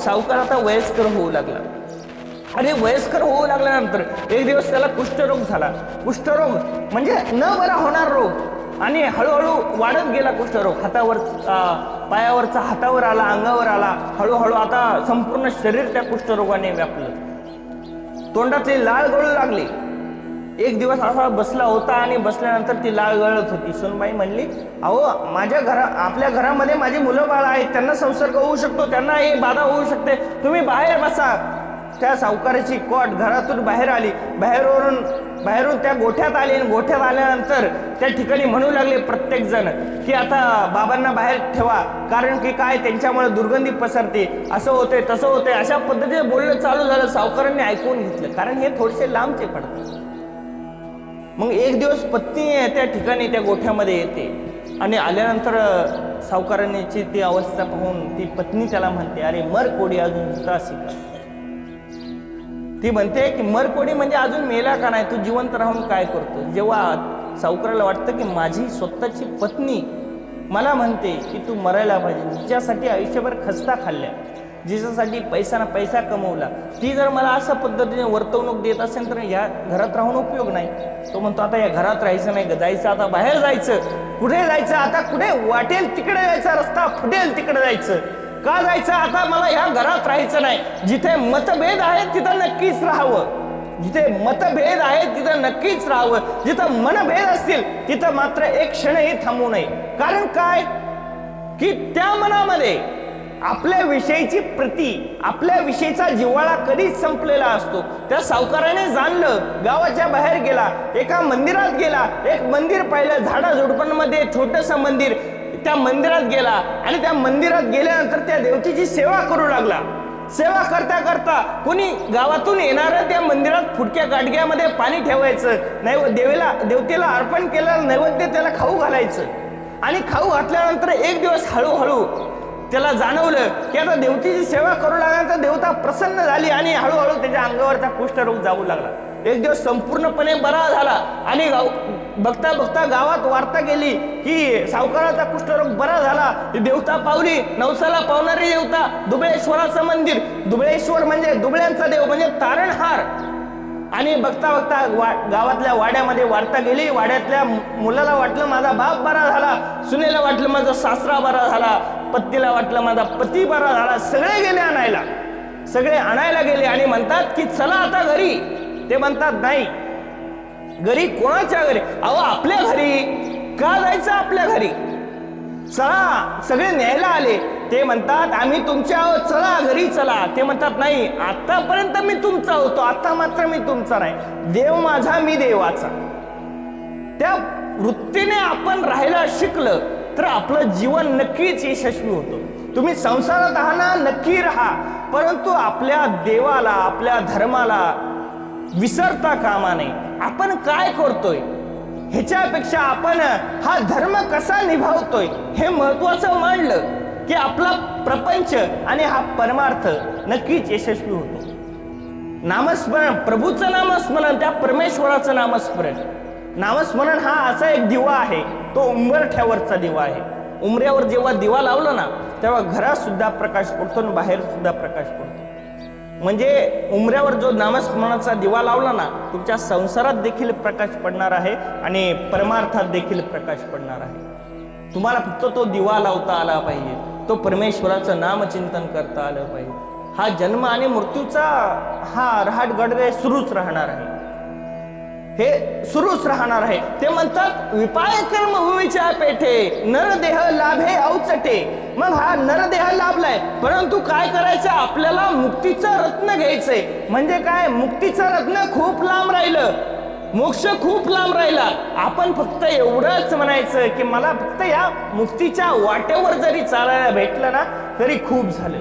सावकार आता वयस्कर होऊ लागला. आणि वयस्कर होऊ लागल्यानंतर एक दिवस त्याला कुष्ठरोग झाला. कुष्ठरोग म्हणजे न बरा होणार रोग आणि हळूहळू वाढत गेला कुष्ठरोग. हातावर पायावरचा हातावर आला, अंगावर आला, हळूहळू आता संपूर्ण शरीर त्या कुष्ठरोगाने व्यापलं. तोंडातली लाळ गळू लागली. एक दिवस असा बसला होता आणि बसल्यानंतर ती लाळ गळत होती. सुनबाई म्हणली, अहो आपल्या घरामध्ये माझी मुलं बाळ आहेत, त्यांना संसर्ग होऊ शकतो, त्यांना ही बाधा होऊ शकते, तुम्ही बाहेर बसा. त्या सावकाराची कोट घरातून बाहेर आली, बाहेरून त्या गोठ्यात आली आणि गोठ्यात आल्यानंतर त्या ठिकाणी म्हणू लागले प्रत्येक जण की आता बाबांना बाहेर ठेवा, कारण की काय त्यांच्यामुळे दुर्गंधी पसरते, असं होते तसं होते, अशा पद्धतीने बोलणं चालू झालं. सावकारांनी ऐकून घेतलं, कारण हे थोडेसे लांबचे पडतात. मग एक दिवस पत्नी त्या ठिकाणी त्या गोठ्यामध्ये येते आणि आल्यानंतर सावकारांची ती अवस्था पाहून ती पत्नी त्याला म्हणते, अरे मर कोडी अजून होतासी का. ती म्हणते की मर कोडी म्हणजे अजून मेला का नाही, तू जिवंत राहून काय करतो. जेव्हा सावकाराला वाटतं की माझी स्वतःची पत्नी मला म्हणते की तू मरायला पाहिजे, जिच्यासाठी आयुष्यभर खस्ता खाल्ल्या, जिच्यासाठी पैसा ना पैसा कमवला, ती जर मला अशा पद्धतीने वर्तवणूक देत असेल तर या घरात राहून उपयोग नाही. तो म्हणतो आता या घरात राहायचं नाही, जायचं आता बाहेर जायचं. कुठे जायचं आता, कुठे वाटेल तिकडे जायचा, रस्ता फुटेल तिकडे जायचं. का जायचं, आता मला ह्या घरात राहायचं नाही. जिथे मतभेद आहेत तिथं नक्कीच राहावं, जिथे मतभेद आहेत तिथं नक्कीच राहावं, जिथं मनभेद असतील तिथं मात्र एक क्षणही थांबू नये. कारण काय की त्या मनामध्ये आपल्या विषयीची प्रती, आपल्या विषयीचा जिव्हाळा कधीच संपलेला असतो. त्या सावकाराने जाणलं, गावाच्या बाहेर गेला, एका मंदिरात गेला, एक मंदिर पाहिलं, झाडाझुडपांमध्ये छोटंसं मंदिर, त्या मंदिरात गेला आणि त्या मंदिरात गेल्यानंतर त्या देवतेची सेवा करू लागला. सेवा करता करता कोणी गावातून येणारं त्या मंदिरात फुटक्या गाडग्यामध्ये पाणी ठेवायचं, देवतेला अर्पण केलेलं नैवेद्य त्याला खाऊ घालायचं. आणि खाऊ घातल्यानंतर एक दिवस हळूहळू त्याला जाणवलं की आता देवतेची सेवा करू लागल्यानंतर देवता प्रसन्न झाली आणि हळूहळू त्याच्या अंगावरचा कुष्ठरोग जाऊ लागला. एक दिवस संपूर्णपणे बरा झाला आणि बघता बघता गावात वार्ता गेली की सावकाराचा कुष्ठरोग बरा झाला. ती देवता पावली, नवसाला पावणारी देवता, दुबळेश्वराचं मंदिर. दुबळेश्वर म्हणजे दुबळ्यांचा देव, म्हणजे तारणहार. आणि बघता बघता गावातल्या वाड्यामध्ये वार्ता गेली. वाड्यातल्या मुलाला वाटलं माझा बाप बरा झाला, सुनेला वाटलं माझा सासरा बरा झाला, पत्नीला वाटलं माझा पती बरा झाला. सगळे गेले आणायला, सगळे आणायला गेले आणि म्हणतात की चला आता घरी. ते म्हणतात नाही, घरी कोणाच्या घरी, अहो आपल्या घरी. का जायचं आपल्या घरी, चला. सगळे न्यायला आले. ते म्हणतात आम्ही तुमच्या आहोत, चला घरी चला. ते म्हणतात नाही, आतापर्यंत मी तुमचा होतो, आता मात्र मी तुमचा नाही. देव माझा, मी देवाचा. त्या वृत्तीने आपण राहायला शिकलं तर आपलं जीवन नक्कीच यशस्वी होतं. तुम्ही संसारात आहात ना, नक्की राहा, परंतु आपल्या देवाला, आपल्या धर्माला विसरता कामा नये. आपण काय करतोय ह्याच्यापेक्षा आपण हा धर्म कसा निभावतोय हे महत्वाचं मानलं की आपला प्रपंच आणि हा परमार्थ नक्कीच यशस्वी होतो. नामस्मरण, प्रभूचं नामस्मरण, त्या परमेश्वराचं नामस्मरण. नामस्मरण हा असा एक दिवा आहे, तो उंबरठ्यावरचा दिवा आहे. उंबऱ्यावर जेव्हा दिवा लावला ना तेव्हा घरात सुद्धा प्रकाश पडतो आणि बाहेर सुद्धा प्रकाश पडतो. म्हणजे उंबऱ्यावर जो नामस्मरणाचा दिवा लावला ना, तुमच्या संसारात देखील प्रकाश पडणार आहे आणि परमार्थात देखील प्रकाश पडणार आहे. तुम्हाला फक्त तो दिवा लावता आला पाहिजे, तो परमेश्वराचं नामचिंतन करता आलं पाहिजे. हा जन्म आणि मृत्यूचा हा रहाटगडवे सुरूच राहणार आहे, हे सुरूच राहणार आहे. ते म्हणतात विपाय कर्मभूमीच्या पेठे नरदेह लाभे अवचटे. मग हा नरदेह लाभलाय, परंतु काय करायचं, आपल्याला मुक्तीचं रत्न घ्यायचंय. म्हणजे काय, मुक्तीचं रत्न खूप लांब राहिलं, मोक्ष खूप लांब राहिला. आपण फक्त एवढंच म्हणायचं की मला फक्त या मुक्तीच्या वाटेवर जरी चालायला भेटलं ना तरी खूप झालं,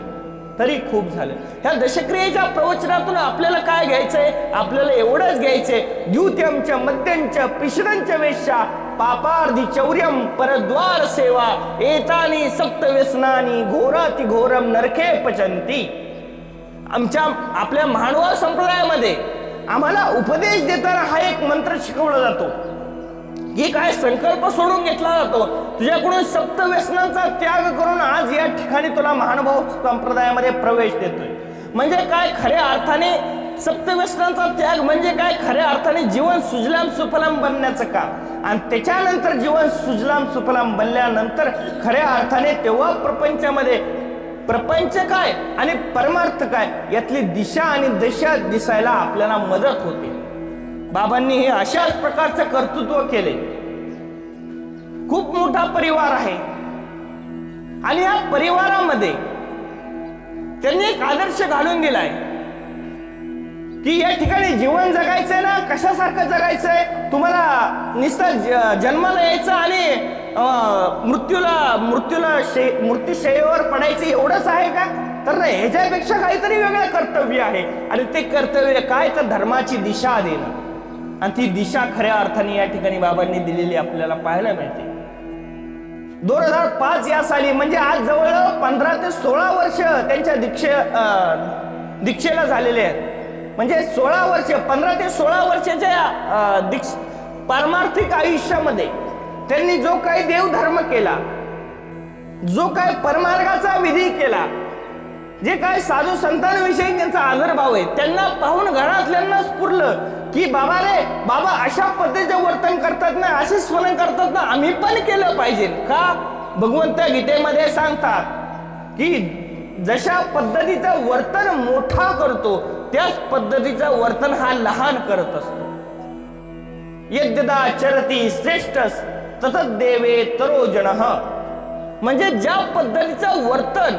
तरी खूप झालं. ह्या दशक्रियेच्या प्रवचनातून आपल्याला काय घ्यायचंय, आपल्याला एवढंच घ्यायचंय, द्युत्यंच मध्यंच पिशरंच वेश्या पापार्धि चौर्यम परद्वार सेवा एतानी सप्त व्यसनानी घोराति घोरम नरके पचंती. आपल्या मानवा संप्रदायामध्ये आम्हाला उपदेश देताना हा एक मंत्र शिकवला जातो की काय संकल्प सोडून घेतला जातो. तुझ्याकडून सप्त व्यसनांचा त्याग करून आज या ठिकाणी तुला महानुभाव संप्रदायामध्ये प्रवेश देतोय. म्हणजे काय खऱ्या अर्थाने सप्तव्यसनांचा त्याग म्हणजे काय खऱ्या अर्थाने जीवन सुजलाम सुफलाम बनण्याचं काम. आणि त्याच्यानंतर जीवन सुजलाम सुफलाम बनल्यानंतर खऱ्या अर्थाने तेव्हा प्रपंचामध्ये प्रपंच काय आणि परमार्थ काय यातली दिशा आणि दशा दिसायला आपल्याला मदत होते. बाबांनी हे अशाच प्रकारचं कर्तृत्व केले. खूप मोठा परिवार आहे आणि या परिवारामध्ये त्यांनी एक आदर्श घालून दिलाय की या ठिकाणी जीवन जगायचंय ना, कशासारखं जगायचंय. तुम्हाला नुसतं जन्माला यायचं आणि मृत्यूशय्येवर पडायचं एवढंच आहे का? तर नाही, ह्याच्यापेक्षा काहीतरी वेगळं कर्तव्य आहे. आणि ते कर्तव्य काय तर धर्माची दिशा देणं. आणि ती दिशा खऱ्या अर्थाने या ठिकाणी बाबांनी दिलेली आपल्याला पाहायला मिळते. 2005 या साली म्हणजे आज जवळ 15 ते 16 वर्ष त्यांच्या दीक्षेला झालेले आहेत. म्हणजे 16 वर्ष 15 ते 16 वर्षाच्या पारमार्थिक आयुष्यामध्ये त्यांनी जो काही देवधर्म केला, जो काही परमार्गाचा विधी केला, जे काय साधू संतांविषयी त्यांचा आदरभाव आहे, त्यांना पाहून घरातल्यांना स्फुरलं की बाबा अशा पद्धतीचं वर्तन करतात ना, असे स्मरण करतात ना, आम्ही पण केलं पाहिजे का. भगवंत गीतेमध्ये सांगतात की जशा पद्धतीचं वर्तन मोठा करतो त्याच पद्धतीचं वर्तन हा लहान करत असतो. यद्यदा चरती श्रेष्ठ ततद् देवे तरोजनः. म्हणजे ज्या पद्धतीचं वर्तन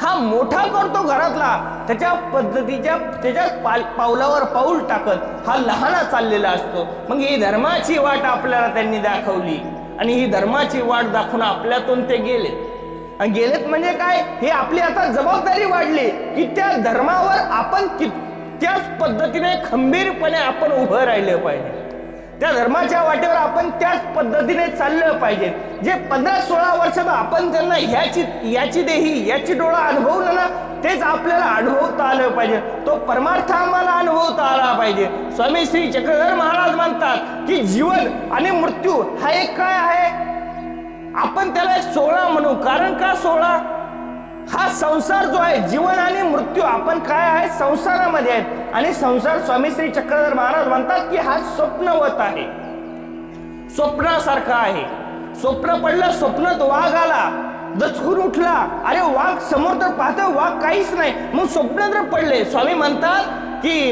हा मोठा करतो घरातला, त्याच्या पद्धतीच्या त्याच्या पावलावर पाऊल टाकत हा लहाना चाललेला असतो. मग ही धर्माची वाट आपल्याला त्यांनी दाखवली आणि ही धर्माची वाट दाखवून आपल्यातून ते गेलेत म्हणजे काय, हे आपली आता जबाबदारी वाढली की त्या धर्मावर आपण त्याच पद्धतीने खंबीरपणे आपण उभं राहिलं पाहिजे. त्या धर्माच्या वाटेवर आपण त्याच पद्धतीने चाललं पाहिजे. जे 15-16 वर्षात आपण त्यांना याची डोळा अनुभवलं ना, तेच आपल्याला अनुभवता आलं पाहिजे. तो परमार्थ आम्हाला अनुभवता आला पाहिजे. स्वामी श्री चक्रधर महाराज म्हणतात की जीवन आणि मृत्यू हा एक काय आहे, आपण त्याला एक सोहळा म्हणू. कारण का सोहळा? हा संसार जो आहे, जीवन आणि मृत्यू आपण काय आहे, संसारामध्ये आहेत. आणि संसार स्वामी श्री चक्रधर महाराज म्हणतात की हा स्वप्नवत आहे, स्वप्नासारखा आहे. स्वप्न पडलं, स्वप्नात वाघ आला, दचकून उठला, अरे वाघ समोर तर पाहतो, वाघ काहीच नाही, मग स्वप्न तर पडले. स्वामी म्हणतात की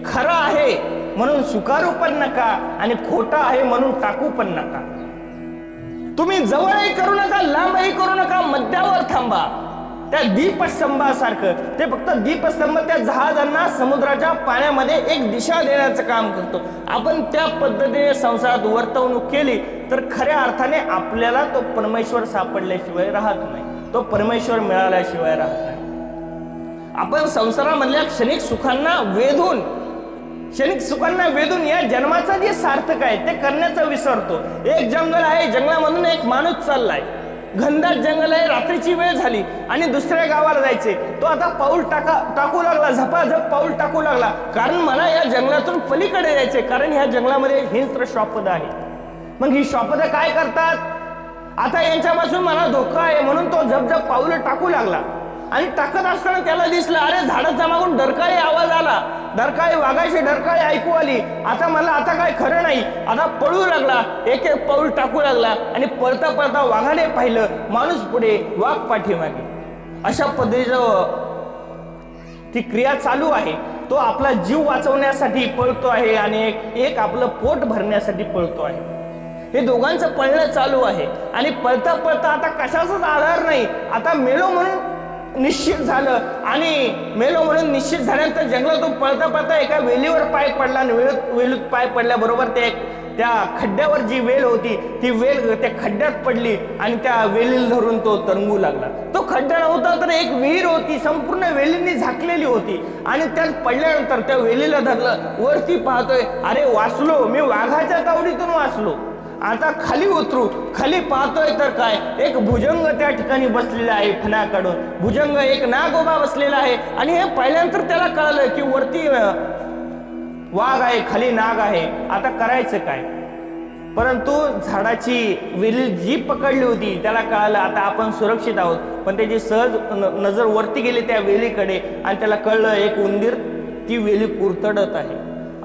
खरं आहे म्हणून स्वीकारू पण नका आणि खोटा आहे म्हणून टाकू पण नका. तुम्ही जवळही करू नका, लांबही करू नका, मध्यावर थांबा. त्या दीपस्तंभासारखं ते फक्त दीपस्तंभ त्या जहाजांना समुद्राच्या पाण्यामध्ये एक दिशा देण्याचं काम करतो. आपण त्या पद्धतीने संसारात वर्तवणूक केली तर खऱ्या अर्थाने आपल्याला तो परमेश्वर सापडल्याशिवाय राहत नाही, तो परमेश्वर मिळाल्याशिवाय राहत नाही. आपण संसारामधल्या क्षणिक सुखांना वेधून या जन्माचं जे सार्थक आहे ते करण्याचं विसरतो. एक जंगल आहे, जंगलामधून एक माणूस चाललाय, घनदाट जंगल आहे, रात्रीची वेळ झाली आणि दुसऱ्या गावाला जायचे. तो आता पाऊल टाकू लागला, झपाझप पाऊल टाकू लागला, कारण मला या जंगलातून पलीकडे जायचे, कारण ह्या जंगलामध्ये हिंस्र श्वापद आहे. मग ही श्वापद काय करतात, आता यांच्यापासून मला धोका आहे म्हणून तो झपझप पाऊल टाकू लागला. आणि टाकत असताना त्याला दिसलं, अरे झाडाच्या मागून डरकाळी आवाज आला, डरकाळी वाघाची डरकाळी ऐकू आली. आता मला आता काय खरं नाही, आता पळू लागला, एक एक पाऊल टाकू लागला आणि पळता पळता वाघाने पाहिलं, माणूस पुढे, वाघ पाठीमागे. अशा पद्धतीचं ती क्रिया चालू आहे. तो आपला जीव वाचवण्यासाठी पळतो आहे आणि एक आपलं पोट भरण्यासाठी पळतो आहे. हे दोघांचं पळणं चालू आहे आणि पळता पळता आता कशाचाच आधार नाही, आता मेलो म्हणून निश्चित झालं. आणि मेलो म्हणून निश्चित झाल्यानंतर जंगलातून पळता पळता एका वेलीवर पाय पडला आणि वेलीत पाय पडल्याबरोबर त्या खड्ड्यावर जी वेल होती ती वेल त्या खड्ड्यात पडली आणि त्या वेलीला धरून तो तरंगू लागला. तो खड्डा नव्हता तर एक विहीर होती, संपूर्ण वेलींनी झाकलेली होती. आणि त्यात पडल्यानंतर त्या वेलीला धरलं, वरती पाहतोय, अरे वाचलो, मी वाघाच्या तावडीतून वाचलो. आता खाली उतरू, खाली पाहतोय तर काय, एक भुजंग त्या ठिकाणी बसलेला आहे फणाकडून, भुजंग एक नागोबा बसलेला आहे. आणि हे पाहिल्यानंतर त्याला कळलं की वरती वाघ आहे, खाली नाग आहे. आता करायचं काय? परंतु झाडाची वेली जी पकडली होती त्याला कळालं आता आपण सुरक्षित आहोत. पण त्याची सहज नजर वरती गेली त्या वेलीकडे आणि त्याला कळलं एक उंदीर ती वेली कुरतडत आहे.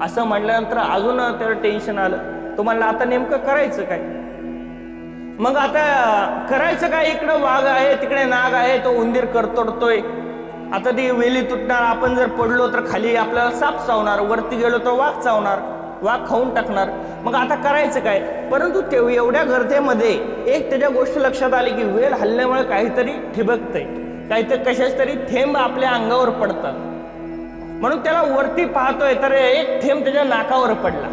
असं म्हटल्यानंतर अजून त्याला टेन्शन आलं. तो म्हणला आता नेमकं करायचं काय? मग आता करायचं काय? इकडं वाघ आहे, तिकडे नाग आहे, तो उंदीर करतोडतोय. आता ती वेली तुटणार, आपण जर पडलो तर खाली आपल्याला साप चावणार, वरती गेलो तर वाघ चावणार, वाघ खाऊन टाकणार. मग आता करायचं काय? परंतु एवढ्या गर्दीमध्ये एक त्याच्या गोष्ट लक्षात आली की वेल हल्ल्यामुळे काहीतरी ठिबकतंय, काहीतरी कशाच तरी थेंब आपल्या अंगावर पडतात. म्हणून त्याला वरती पाहतोय तर एक थेंब त्याच्या नाकावर पडला.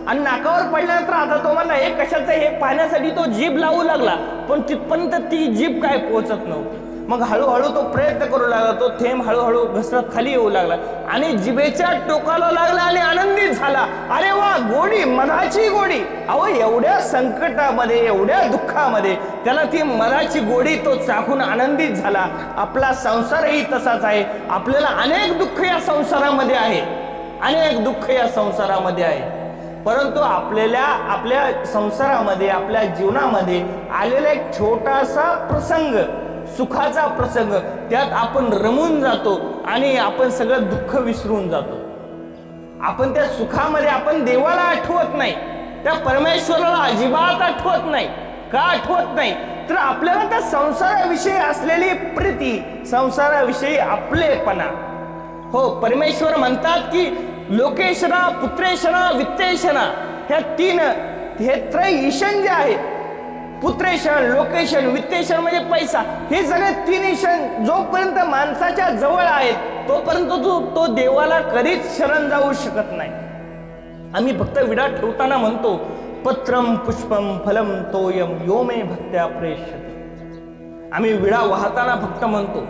आणि नाकावर पडल्यानंतर आता तो म्हणला हे कशाचं, हे पाहण्यासाठी तो जीभ लावू लागला. पण तिथपर्यंत ती जीभ काय पोहोचत नव्हती. मग हळूहळू तो प्रयत्न करू लागला. तो थेंब हळूहळू घसरत खाली येऊ लागला आणि जिभेच्या टोकाला लागला आणि आनंदित झाला. अरे वा, गोडी, मधाची गोडी. अहो, एवढ्या संकटामध्ये, एवढ्या दुःखामध्ये त्याला ती मधाची गोडी तो चाखून आनंदित झाला. आपला संसारही तसाच आहे. आपल्याला अनेक दुःख या संसारामध्ये आहे, अनेक दुःख या संसारामध्ये आहे. परंतु आपल्या संसारामध्ये, आपल्या जीवनामध्ये आलेला एक छोटासा प्रसंग, सुखाचा प्रसंग, त्यात आपण रमून जातो आणि आपण सगळं दुःख विसरून जातो. आपण त्या सुखामध्ये आपण देवाला आठवत नाही, त्या परमेश्वराला अजिबात आठवत नाही. का आठवत नाही? तर आपल्याला त्या संसाराविषयी असलेली प्रीती, संसाराविषयी आपलेपणा. हो, परमेश्वर म्हणतात की लोकेशना, पुत्रेशना, वित्तेशना, ह्या तीन, हे त्रय ईशन जे आहे, पुत्रेशन, लोकेशन, वित्तेशन म्हणजे पैसा, हे सगळे तीन ईशन जोपर्यंत माणसाच्या जवळ आहेत तोपर्यंत तो देवाला कधीच शरण जाऊ शकत नाही. आम्ही फक्त विडा ठेवताना म्हणतो पत्रम पुष्पम फलम तोयम यो मे भक्त्या प्रेष्यते. आम्ही विडा वाहताना फक्त म्हणतो,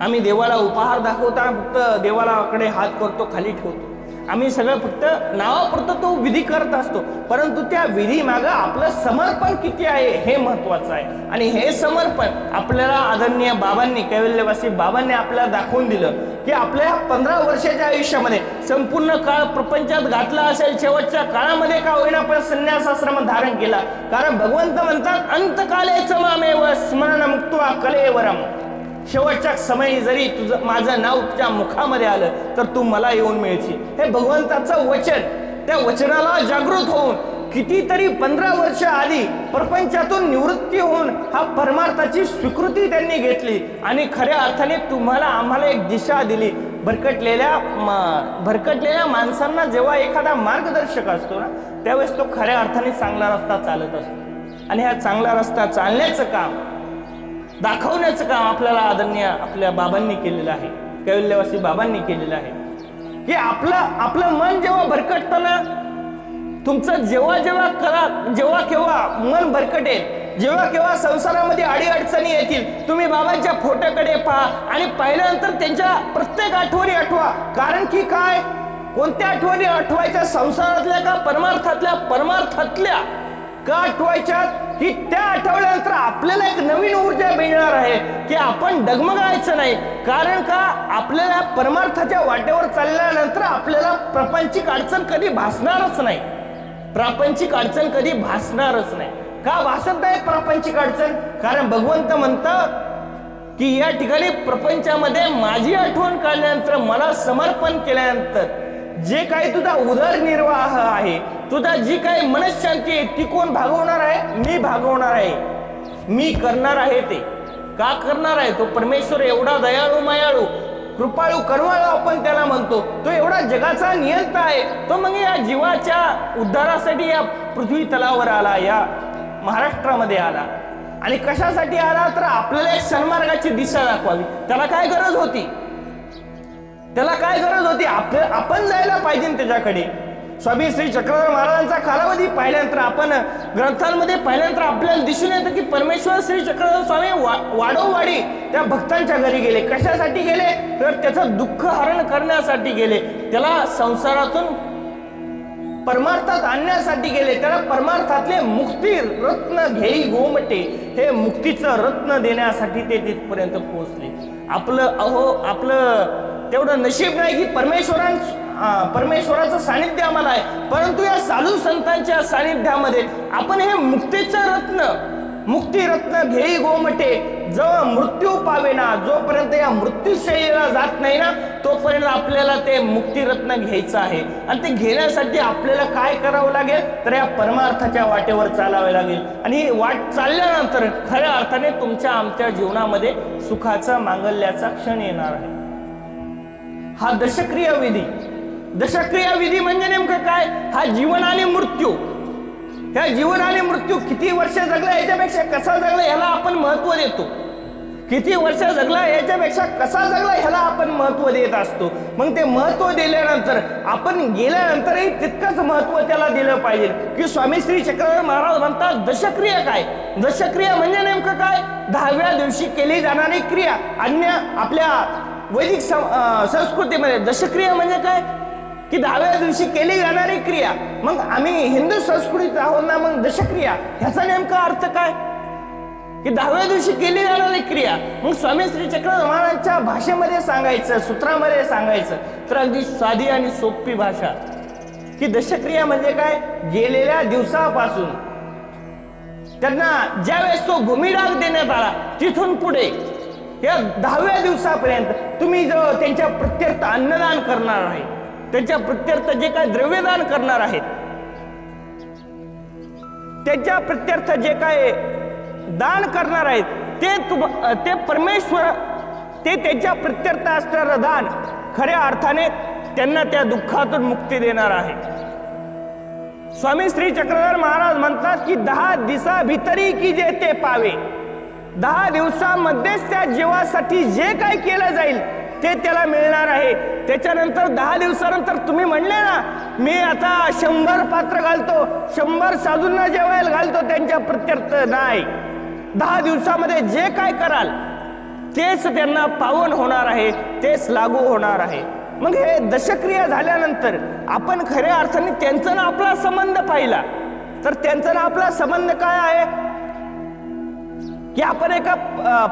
आम्ही देवाला उपहार दाखवताना फक्त देवालाकडे हात करतो, खाली ठेवतो. आम्ही सगळं फक्त नावापुरतं तो विधी करत असतो. परंतु त्या विधी मागं आपलं समर्पण किती आहे हे महत्वाचं आहे. आणि हे समर्पण आपल्याला आदरणीय बाबांनी, कैवल्यवासी बाबांनी आपल्याला दाखवून दिलं की आपल्या 15 वर्षाच्या आयुष्यामध्ये संपूर्ण काळ प्रपंचात घातला असेल, शेवटच्या काळामध्ये का होईना पण संन्यासाश्रम धारण केला. कारण भगवंत म्हणतात अंतकालेच मामेव स्मरण मुक्त्वा कलेवरम. शेवटच्या समयी जरी माझं नाव तुझ्या मुखामध्ये आलं तर तू मला येऊन मिळशील. हे भगवंताचं वचन. त्या वचनाला जागृत होऊन कितीतरी 15 वर्ष आधी प्रपंचातून निवृत्ती होऊन हा परमार्थाची स्वीकृती त्यांनी घेतली आणि खऱ्या अर्थाने तुम्हाला आम्हाला एक दिशा दिली. भरकटलेल्या माणसांना जेव्हा एखादा मार्गदर्शक असतो ना, त्यावेळेस तो खऱ्या अर्थाने चांगला रस्ता चालत असतो. आणि हा चांगला रस्ता चालण्याचं काम, दाखवण्याचं काम आपल्याला आदरणीय आपल्या बाबांनी केलेलं आहे, कैवल्यवासी बाबांनी केलेलं आहे. की आपलं मन जेव्हा भरकटतं ना, तुमचं जेव्हा केव्हा मन भरकटेल, जेव्हा केव्हा संसारामध्ये अडीअडचणी येतील, तुम्ही बाबांच्या फोटोकडे पहा आणि पाहिल्यानंतर त्यांच्या प्रत्येक आठवणी आठवा. कारण की काय, कोणत्या आठवणी आठवायच्या, संसारातल्या का परमार्थातल्या? परमार्थातल्या का आठवायच्या की त्या आठवल्यानंतर आपल्याला एक नवीन ऊर्जा मिळणार आहे की आपण डगमगायचं नाही. कारण का आपल्याला परमार्थाच्या वाटेवर चालल्यानंतर आपल्याला प्रापंचिक अडचण कधी भासणारच नाही. प्रापंचिक अडचण कधी भासणारच नाही. का भासत नाही प्रापंचिक अडचण? कारण भगवंत म्हणतात की या ठिकाणी प्रपंचामध्ये माझी आठवण काढल्यानंतर, मला समर्पण केल्यानंतर जे काही तुझा उदरनिर्वाह आहे, तुझा जी काही मनशांती आहे, ती कोण भागवणार आहे? मी भागवणार आहे. मी करणार आहे. ते का करणार आहे? तो परमेश्वर एवढा दयाळू, मायाळू, कृपाळू, करुणाळू आपण त्याला म्हणतो. तो एवढा जगाचा नियंता आहे. तो मग या जीवाच्या उद्धारासाठी या पृथ्वी तलावर आला, या महाराष्ट्रामध्ये आला. आणि कशासाठी आला? तर आपल्याला एक सन्मार्गाची दिशा दाखवावी. त्याला काय गरज होती? त्याला काय गरज होती? आपण जायला पाहिजे त्याच्याकडे. स्वामी श्री चक्रधर महाराजांचा कालावधी पाहिल्यानंतर, आपण ग्रंथांमध्ये पाहिल्यानंतर आपल्याला दिसून येतं की परमेश्वर श्री चक्रधर स्वामी वाडोवाडी त्या भक्तांच्या घरी गेले. कशासाठी गेले? तर त्याचं दुःख हरण करण्यासाठी गेले. त्याला संसारातून परमार्थात आणण्यासाठी गेले. त्याला परमार्थातले मुक्ती रत्न घेई गोमटे, हे मुक्तीचं रत्न देण्यासाठी ते तिथपर्यंत पोहोचले. आपलं तेवढं नशीब नाही की परमेश्वराचं सानिध्य आम्हाला आहे, परंतु या साधू संतांच्या सानिध्यामध्ये आपण हे मुक्तीचं रत्न, मुक्ती रत्न घेई गोमटे, जो मृत्यू पावेना, जोपर्यंत या मृत्यूशैलीला जात नाही ना तोपर्यंत आपल्याला ते मुक्तिरत्न घ्यायचं आहे. आणि ते घेण्यासाठी आपल्याला काय करावं लागेल तर या परमार्थाच्या वाटेवर चालावे लागेल. आणि ही वाट चालल्यानंतर खऱ्या अर्थाने तुमच्या आमच्या जीवनामध्ये सुखाचा मांगल्याचा क्षण येणार आहे. हा दशक्रिया विधी. दशक्रिया विधी म्हणजे नेमकं काय? हा जीवन आणि मृत्यू. ह्या जीवन आणि मृत्यू किती वर्ष जगला याच्यापेक्षा कसा जगला ह्याला आपण महत्व देतो. किती वर्ष जगला याच्यापेक्षा कसा जगला ह्याला आपण महत्व देत असतो. मग ते महत्व दिल्यानंतर आपण गेल्यानंतरही तितकंच महत्व त्याला दिलं पाहिजे. की स्वामी श्री चक्रधर महाराज म्हणतात दशक्रिया काय? दशक्रिया म्हणजे नेमकं काय? 10व्या दिवशी केली जाणारी क्रिया. अन्य आपल्या वैदिक संस्कृतीमध्ये दशक्रिया म्हणजे काय की 10व्या दिवशी केली जाणारी क्रिया. मग आम्ही हिंदू संस्कृतीत आहोत ना, मग दशक्रिया ह्याचा नेमका अर्थ काय की 10व्या दिवशी केली जाणारी क्रिया. मग स्वामी श्री चक्रधर महाराजांच्या भाषेमध्ये सांगायचं, सूत्रामध्ये सांगायचं तर अगदी साधी आणि सोपी भाषा की दशक्रिया म्हणजे काय? गेलेल्या दिवसापासून त्यांना ज्यावेळेस तो भूमिडाग देण्यात आला तिथून पुढे या 10व्या दिवसापर्यंत तुम्ही जो त्यांच्या प्रत्यर्थ अन्नदान करणार आहे, त्यांच्या प्रत्यर्थ जे काय द्रव्यदान करणार आहेत, त्यांच्या प्रत्यर्थ जे काय दान करणार आहेत ते परमेश्वर ते त्यांच्या प्रत्यर्थ असणारं दान खऱ्या अर्थाने त्यांना त्या दुःखातून मुक्ती देणार आहे. स्वामी श्री चक्रधर महाराज म्हणतात की 10 दिवसाभितरी की जे ते पावे, 10 दिवसामध्येच त्या जीवासाठी जे काही केलं जाईल ते त्याला मिळणार आहे. त्याच्यानंतर 10 दिवसानंतर तुम्ही म्हणले ना मी आता 100 पात्र घालतो, 100 साधूंना जेवायला घालतो, त्यांच्या प्रत्यर्थ नाही. 10 दिवसामध्ये जे काय कराल तेच त्यांना पावन होणार आहे, तेच लागू होणार आहे. मग हे दशक्रिया झाल्यानंतर आपण खऱ्या अर्थाने त्यांचा ना आपला संबंध पाहिला तर त्यांचा ना आपला संबंध काय आहे की आपण एका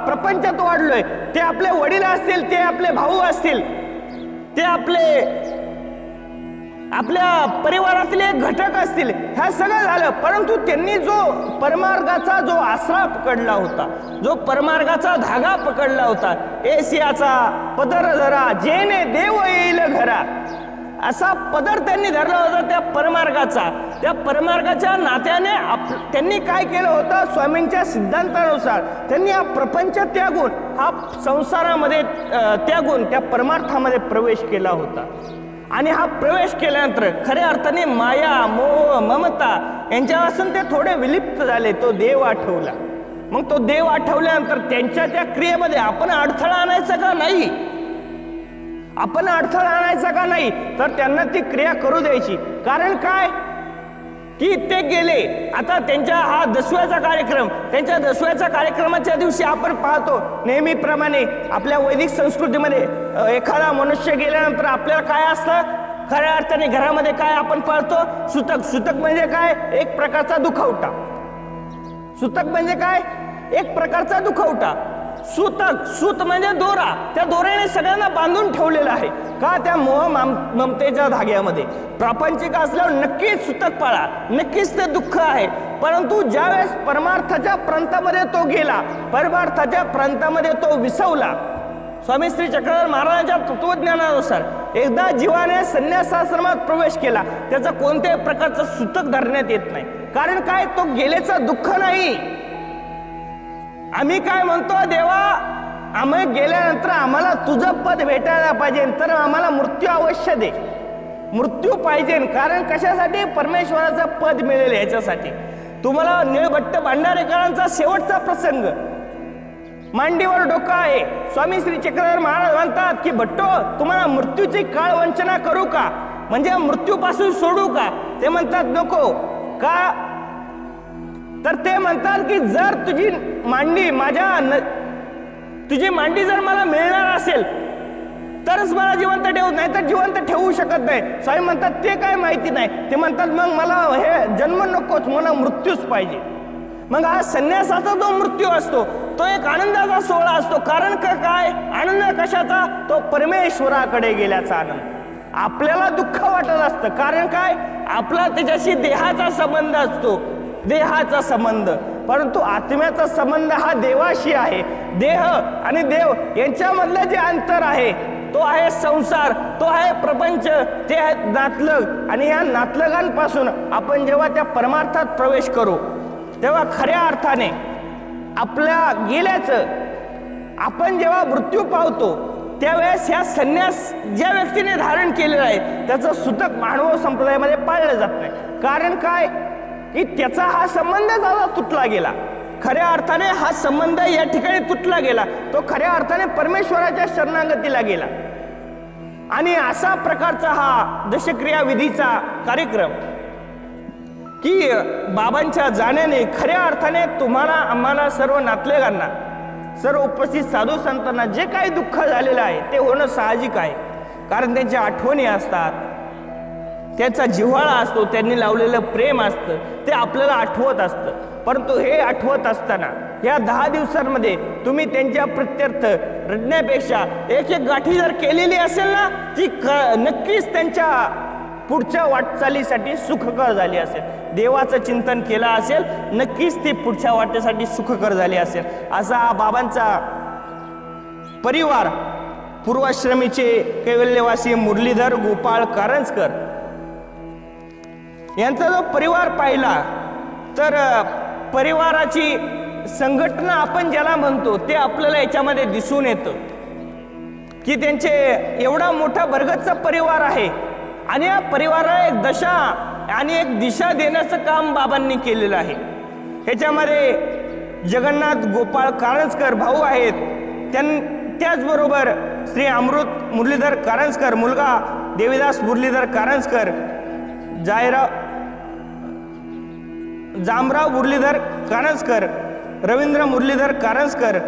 प्रपंचात वाढलोय. ते आपले वडील असतील, ते आपले भाऊ असतील, ते आपल्या परिवारातले एक घटक असतील, ह्या सगळं झालं. परंतु त्यांनी जो परमार्गाचा जो आसरा पकडला होता, जो परमार्गाचा धागा पकडला होता, एसियाचा पदर धरा जेने देव येईल घरा, असा पदर त्यांनी धरला होता त्या परमार्गाचा. त्या परमार्गाच्या नात्याने त्यांनी काय केलं होतं? स्वामींच्या सिद्धांतानुसार त्यांनी हा प्रपंच त्यागून, हा संसारामध्ये त्यागून त्या परमार्थामध्ये प्रवेश केला होता. आणि हा प्रवेश केल्यानंतर खऱ्या अर्थाने माया, मोह, ममता यांच्यापासून ते थोडे विलिप्त झाले. तो देव आठवला. मग तो देव आठवल्यानंतर त्यांच्या त्या क्रियेमध्ये आपण अडथळा आणायचा का नाही? आपण अडथळा आणायचा का नाही? तर त्यांना ती क्रिया करू द्यायची. कारण काय की ते गेले. आता त्यांच्या हा 10व्याचा कार्यक्रम, त्यांच्या 10व्याच्या कार्यक्रमाच्या दिवशी आपण पाहतो नेहमीप्रमाणे आपल्या वैदिक संस्कृतीमध्ये एखादा मनुष्य गेल्यानंतर आपल्याला काय असतं? खऱ्या अर्थाने घरामध्ये काय आपण पाळतो? सुतक. सुतक म्हणजे काय? एक प्रकारचा दुखवटा. सुतक म्हणजे काय? एक प्रकारचा दुखवटा. सूतक, सूत म्हणजे दोरा. त्या दोऱ्याने सगळ्यांना बांधून ठेवलेलं आहे. का? त्या मोह ममतेच्या धाग्यामध्ये. प्रापंचिक असल्यावर नक्कीच सूतक पाळा, नक्कीच ते दुःख आहे. परंतु ज्यावेळेस परमार्थाच्या प्रांतामध्ये तो गेला, परमार्थाच्या प्रांतामध्ये तो विसवला, स्वामी श्री चक्रधर महाराजांच्या तत्वज्ञानानुसार एकदा जीवाने संन्यासाश्रमात प्रवेश केला, त्याचा कोणत्याही प्रकारचं सूतक धरण्यात येत नाही. कारण काय? तो गेल्याचं दुःख नाही. आम्ही काय म्हणतो? देवा, आम्ही गेल्यानंतर आम्हाला तुझं पद भेटायला पाहिजे, तर आम्हाला मृत्यू अवश्य दे. मृत्यू पाहिजे. कारण कशासाठी? परमेश्वराचं पद मिळेल ह्याच्यासाठी. तुम्हाला निळभट्ट भांडारेकरांचा शेवटचा प्रसंग, मांडीवर डोकं आहे. स्वामी श्री चक्रधर महाराज म्हणतात की भट्टो, तुम्हाला मृत्यूची काळ वंचना करू का? म्हणजे मृत्यूपासून सोडू का? ते म्हणतात नको. का? तर ते म्हणतात की जर तुझी मांडी जर मला मिळणार असेल तरच मला जिवंत ठेवत नाही तर जिवंत ठेवू शकत नाही. स्वामी म्हणतात ते काय माहिती नाही. ते म्हणतात मग मला हे जन्म नकोच, मला मृत्यूच पाहिजे. मग हा संन्यासाचा जो मृत्यू असतो तो एक आनंदाचा सोहळा असतो. कारण काय आनंद कशाचा? तो परमेश्वराकडे गेल्याचा आनंद. आपल्याला दुःख वाटत असतं कारण काय? आपला त्याच्याशी देहाचा संबंध असतो, देहाचा संबंध. परंतु आत्म्याचा संबंध हा देवाशी आहे. देह आणि देव यांच्यामधलं जे अंतर आहे तो आहे संसार, तो आहे प्रपंच, ते आहेत नातलग. आणि या नातलगांपासून आपण जेव्हा त्या परमार्थात प्रवेश करू तेव्हा खऱ्या अर्थाने आपल्या गेल्याचं आपण जेव्हा मृत्यू पावतो त्यावेळेस ह्या संन्यास ज्या व्यक्तीने धारण केलेला आहे त्याचं सूतक मानव संप्रदायामध्ये पाळलं जात नाही. कारण काय? की त्याचा हा संबंध झाला तुटला गेला. खऱ्या अर्थाने हा संबंध या ठिकाणी तुटला गेला, तो खऱ्या अर्थाने परमेश्वराच्या शरणागतीला गेला. आणि असा प्रकारचा हा दशक्रिया विधीचा कार्यक्रम की बाबांच्या जाण्याने खऱ्या अर्थाने तुम्हाला, आम्हाला, सर्व नातलगांना, सर्व उपस्थित साधू संतांना जे काही दुःख झालेलं आहे ते होणं साहजिक आहे. कारण त्यांच्या आठवणी असतात, त्यांचा जिव्हाळा असतो, त्यांनी लावलेलं प्रेम असतं, ते आपल्याला आठवत असतं. परंतु हे आठवत असताना या 10 दिवसांमध्ये तुम्ही त्यांच्या प्रत्यर्थ रडण्यापेक्षा एक एक गाठी जर केलेली असेल ना ती नक्कीच त्यांच्या पुढच्या वाटचालीसाठी सुखकर झाली असेल. देवाचं चिंतन केलं असेल नक्कीच ती पुढच्या वाटेसाठी सुखकर झाली असेल. असा हा बाबांचा परिवार, पूर्वाश्रमीचे कैवल्यवासी मुरलीधर गोपाळ कारंजकर यांचा जो परिवार पाहिला तर परिवाराची संघटना आपण ज्याला म्हणतो ते आपल्याला याच्यामध्ये दिसून येतं की त्यांचे एवढा मोठा भरगतचा परिवार आहे आणि या परिवाराला एक दशा आणि एक दिशा देण्याचं काम बाबांनी केलेलं आहे. ह्याच्यामध्ये जगन्नाथ गोपाळ कारंजकर भाऊ आहेत, त्याचबरोबर श्री अमृत मुरलीधर कारंजकर मुलगा देवीदास मुरलीधर कारंजकर, जामराव मुरलीधर कारंजकर, रवींद्र मुरलीधर कारंजकर,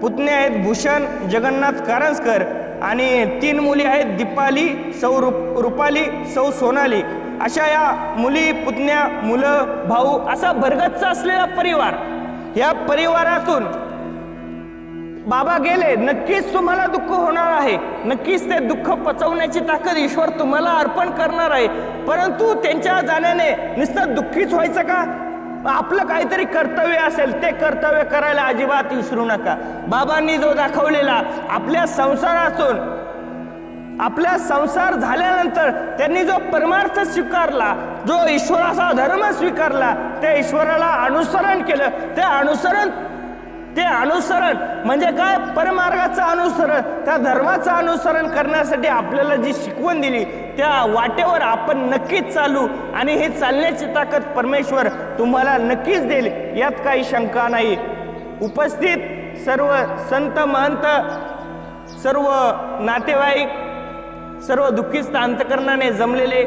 पुतणे आहेत भूषण जगन्नाथ कारंजकर आणि 3 मुली आहेत दीपाली, सौ रुपाली, सौ सोनाली. अशा या मुली, पुतण्या, मुलं, भाऊ असा भरगतचा असलेला परिवार. या परिवारातून बाबा गेले, नक्कीच तुम्हाला दुःख होणार आहे, नक्कीच ते दुःख पचवण्याची ताकद ईश्वर तुम्हाला अर्पण करणार आहे. परंतु त्यांच्या जाण्याने नुसतं दुःखीच व्हायचं का? आपलं काहीतरी कर्तव्य असेल ते कर्तव्य करायला अजिबात विसरू नका. बाबांनी जो दाखवलेला आपल्या संसारातून, आपला संसार झाल्यानंतर त्यांनी जो परमार्थ स्वीकारला, जो ईश्वराचा धर्म स्वीकारला, त्या ईश्वराला अनुसरण केलं. ते अनुसरण म्हणजे काय? परमार्गाचं अनुसरण, त्या धर्माचं अनुसरण करण्यासाठी आपल्याला जी शिकवण दिली त्या वाटेवर आपण नक्कीच चालू आणि हे चालण्याची ताकद परमेश्वर तुम्हाला नक्कीच देईल, यात काही शंका नाही. उपस्थित सर्व संत महंत, सर्व नातेवाईक, सर्व दुःखीस्त अंतकरणाने जमलेले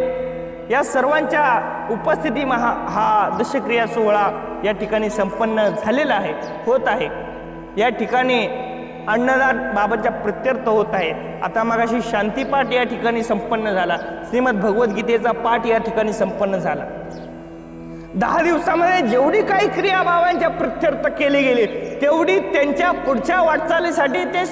या सर्वांच्या उपस्थितीत हा दशक्रिया सोहळा या ठिकाणी संपन्न झालेला आहे, होत आहे. या ठिकाणी अन्नदान बाबांच्या प्रत्यर्थ होत आहे. आता मगाशी शांतीपाठ या ठिकाणी संपन्न झाला, श्रीमद भगवद्गीतेचा पाठ या ठिकाणी संपन्न झाला. 10 दिवसामध्ये जेवढी काही क्रिया बाबांच्या प्रत्यर्थ केली गेली तेवढी त्यांच्या पुढच्या वाटचालीसाठी ते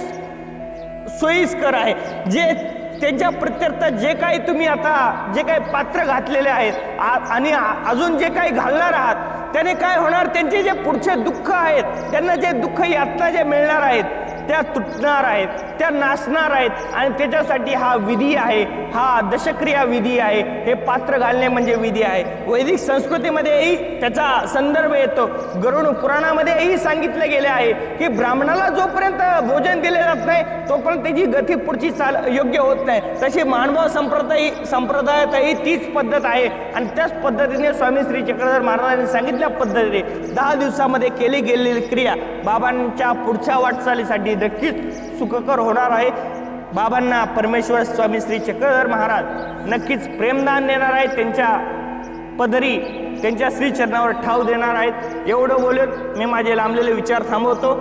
सोयीस्कर आहे. जे त्यांच्या प्रत्यर्थ जे काही तुम्ही आता जे काही पात्र घातलेले आहेत आणि अजून जे काही घालणार आहात त्याने काय होणार? त्यांचे जे पुढचे दुःख आहेत, त्यांना जे दुःख यातना जे मिळणार आहेत त्या तुटणार आहेत, त्या नासणार आहेत. आणि त्याच्यासाठी हा विधी आहे, हा दशक्रिया विधी आहे. हे पात्र घालणे म्हणजे विधी आहे. वैदिक संस्कृतीमध्येही त्याचा संदर्भ येतो. गरुड पुराणामध्येही सांगितले गेले आहे की ब्राह्मणाला जोपर्यंत भोजन दिले जात नाही तोपर्यंत त्याची गती पुढची योग्य होत नाही. तशी मानव संप्रदायातही तीच पद्धत आहे आणि त्याच पद्धतीने स्वामी श्री चक्रधर महाराजांनी सांगितल्या पद्धतीने 10 दिवसामध्ये केली गेलेली क्रिया बाबांच्या पुढच्या वाटचालीसाठी नक्कीच सुखकर होणार आहे. बाबांना परमेश्वर स्वामी श्री चक्रधर महाराज नक्कीच प्रेमदान देणार आहेत, त्यांच्या पदरी त्यांच्या श्रीचरणावर ठाव देणार आहेत. एवढं बोलत मी माझे लांबलेले विचार थांबवतो.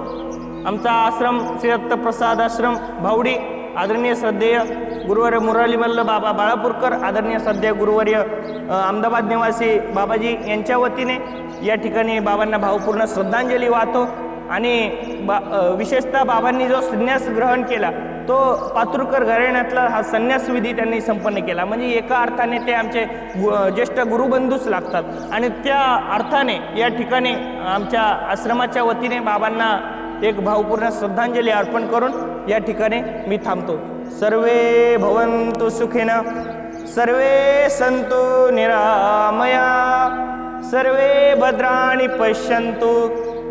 आमचा आश्रम श्री दत्तप्रसाद आश्रम भावडी आदरणीय श्रद्धेय गुरुवर्य मुरारी वल्लभ बाबा बाळापूरकर, आदरणीय श्रद्धेय गुरुवर्य अहमदाबाद निवासी बाबाजी यांच्या वतीने या ठिकाणी बाबांना भावपूर्ण श्रद्धांजली वाहतो। आणि विशेषतः बाबांनी जो संन्यास ग्रहण केला तो पातुरकर घराण्यातला हा संन्यास विधी त्यांनी संपन्न केला, म्हणजे एका अर्थाने ते आमचे ज्येष्ठ गुरुबंधूच लागतात। आणि त्या अर्थाने या ठिकाणी आमच्या आश्रमाच्या वतीने बाबांना एक भावपूर्ण श्रद्धांजली अर्पण करून या ठिकाणी मी थांबतो। सर्वे भवन्तु सुखिनः, सर्वे सन्तु निरामया, सर्वे भद्राणि पश्यन्तु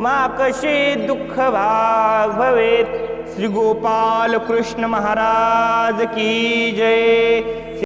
मा कश्चित् दुःखभाग् भवेत्। श्री गोपाल कृष्ण महाराज की जय।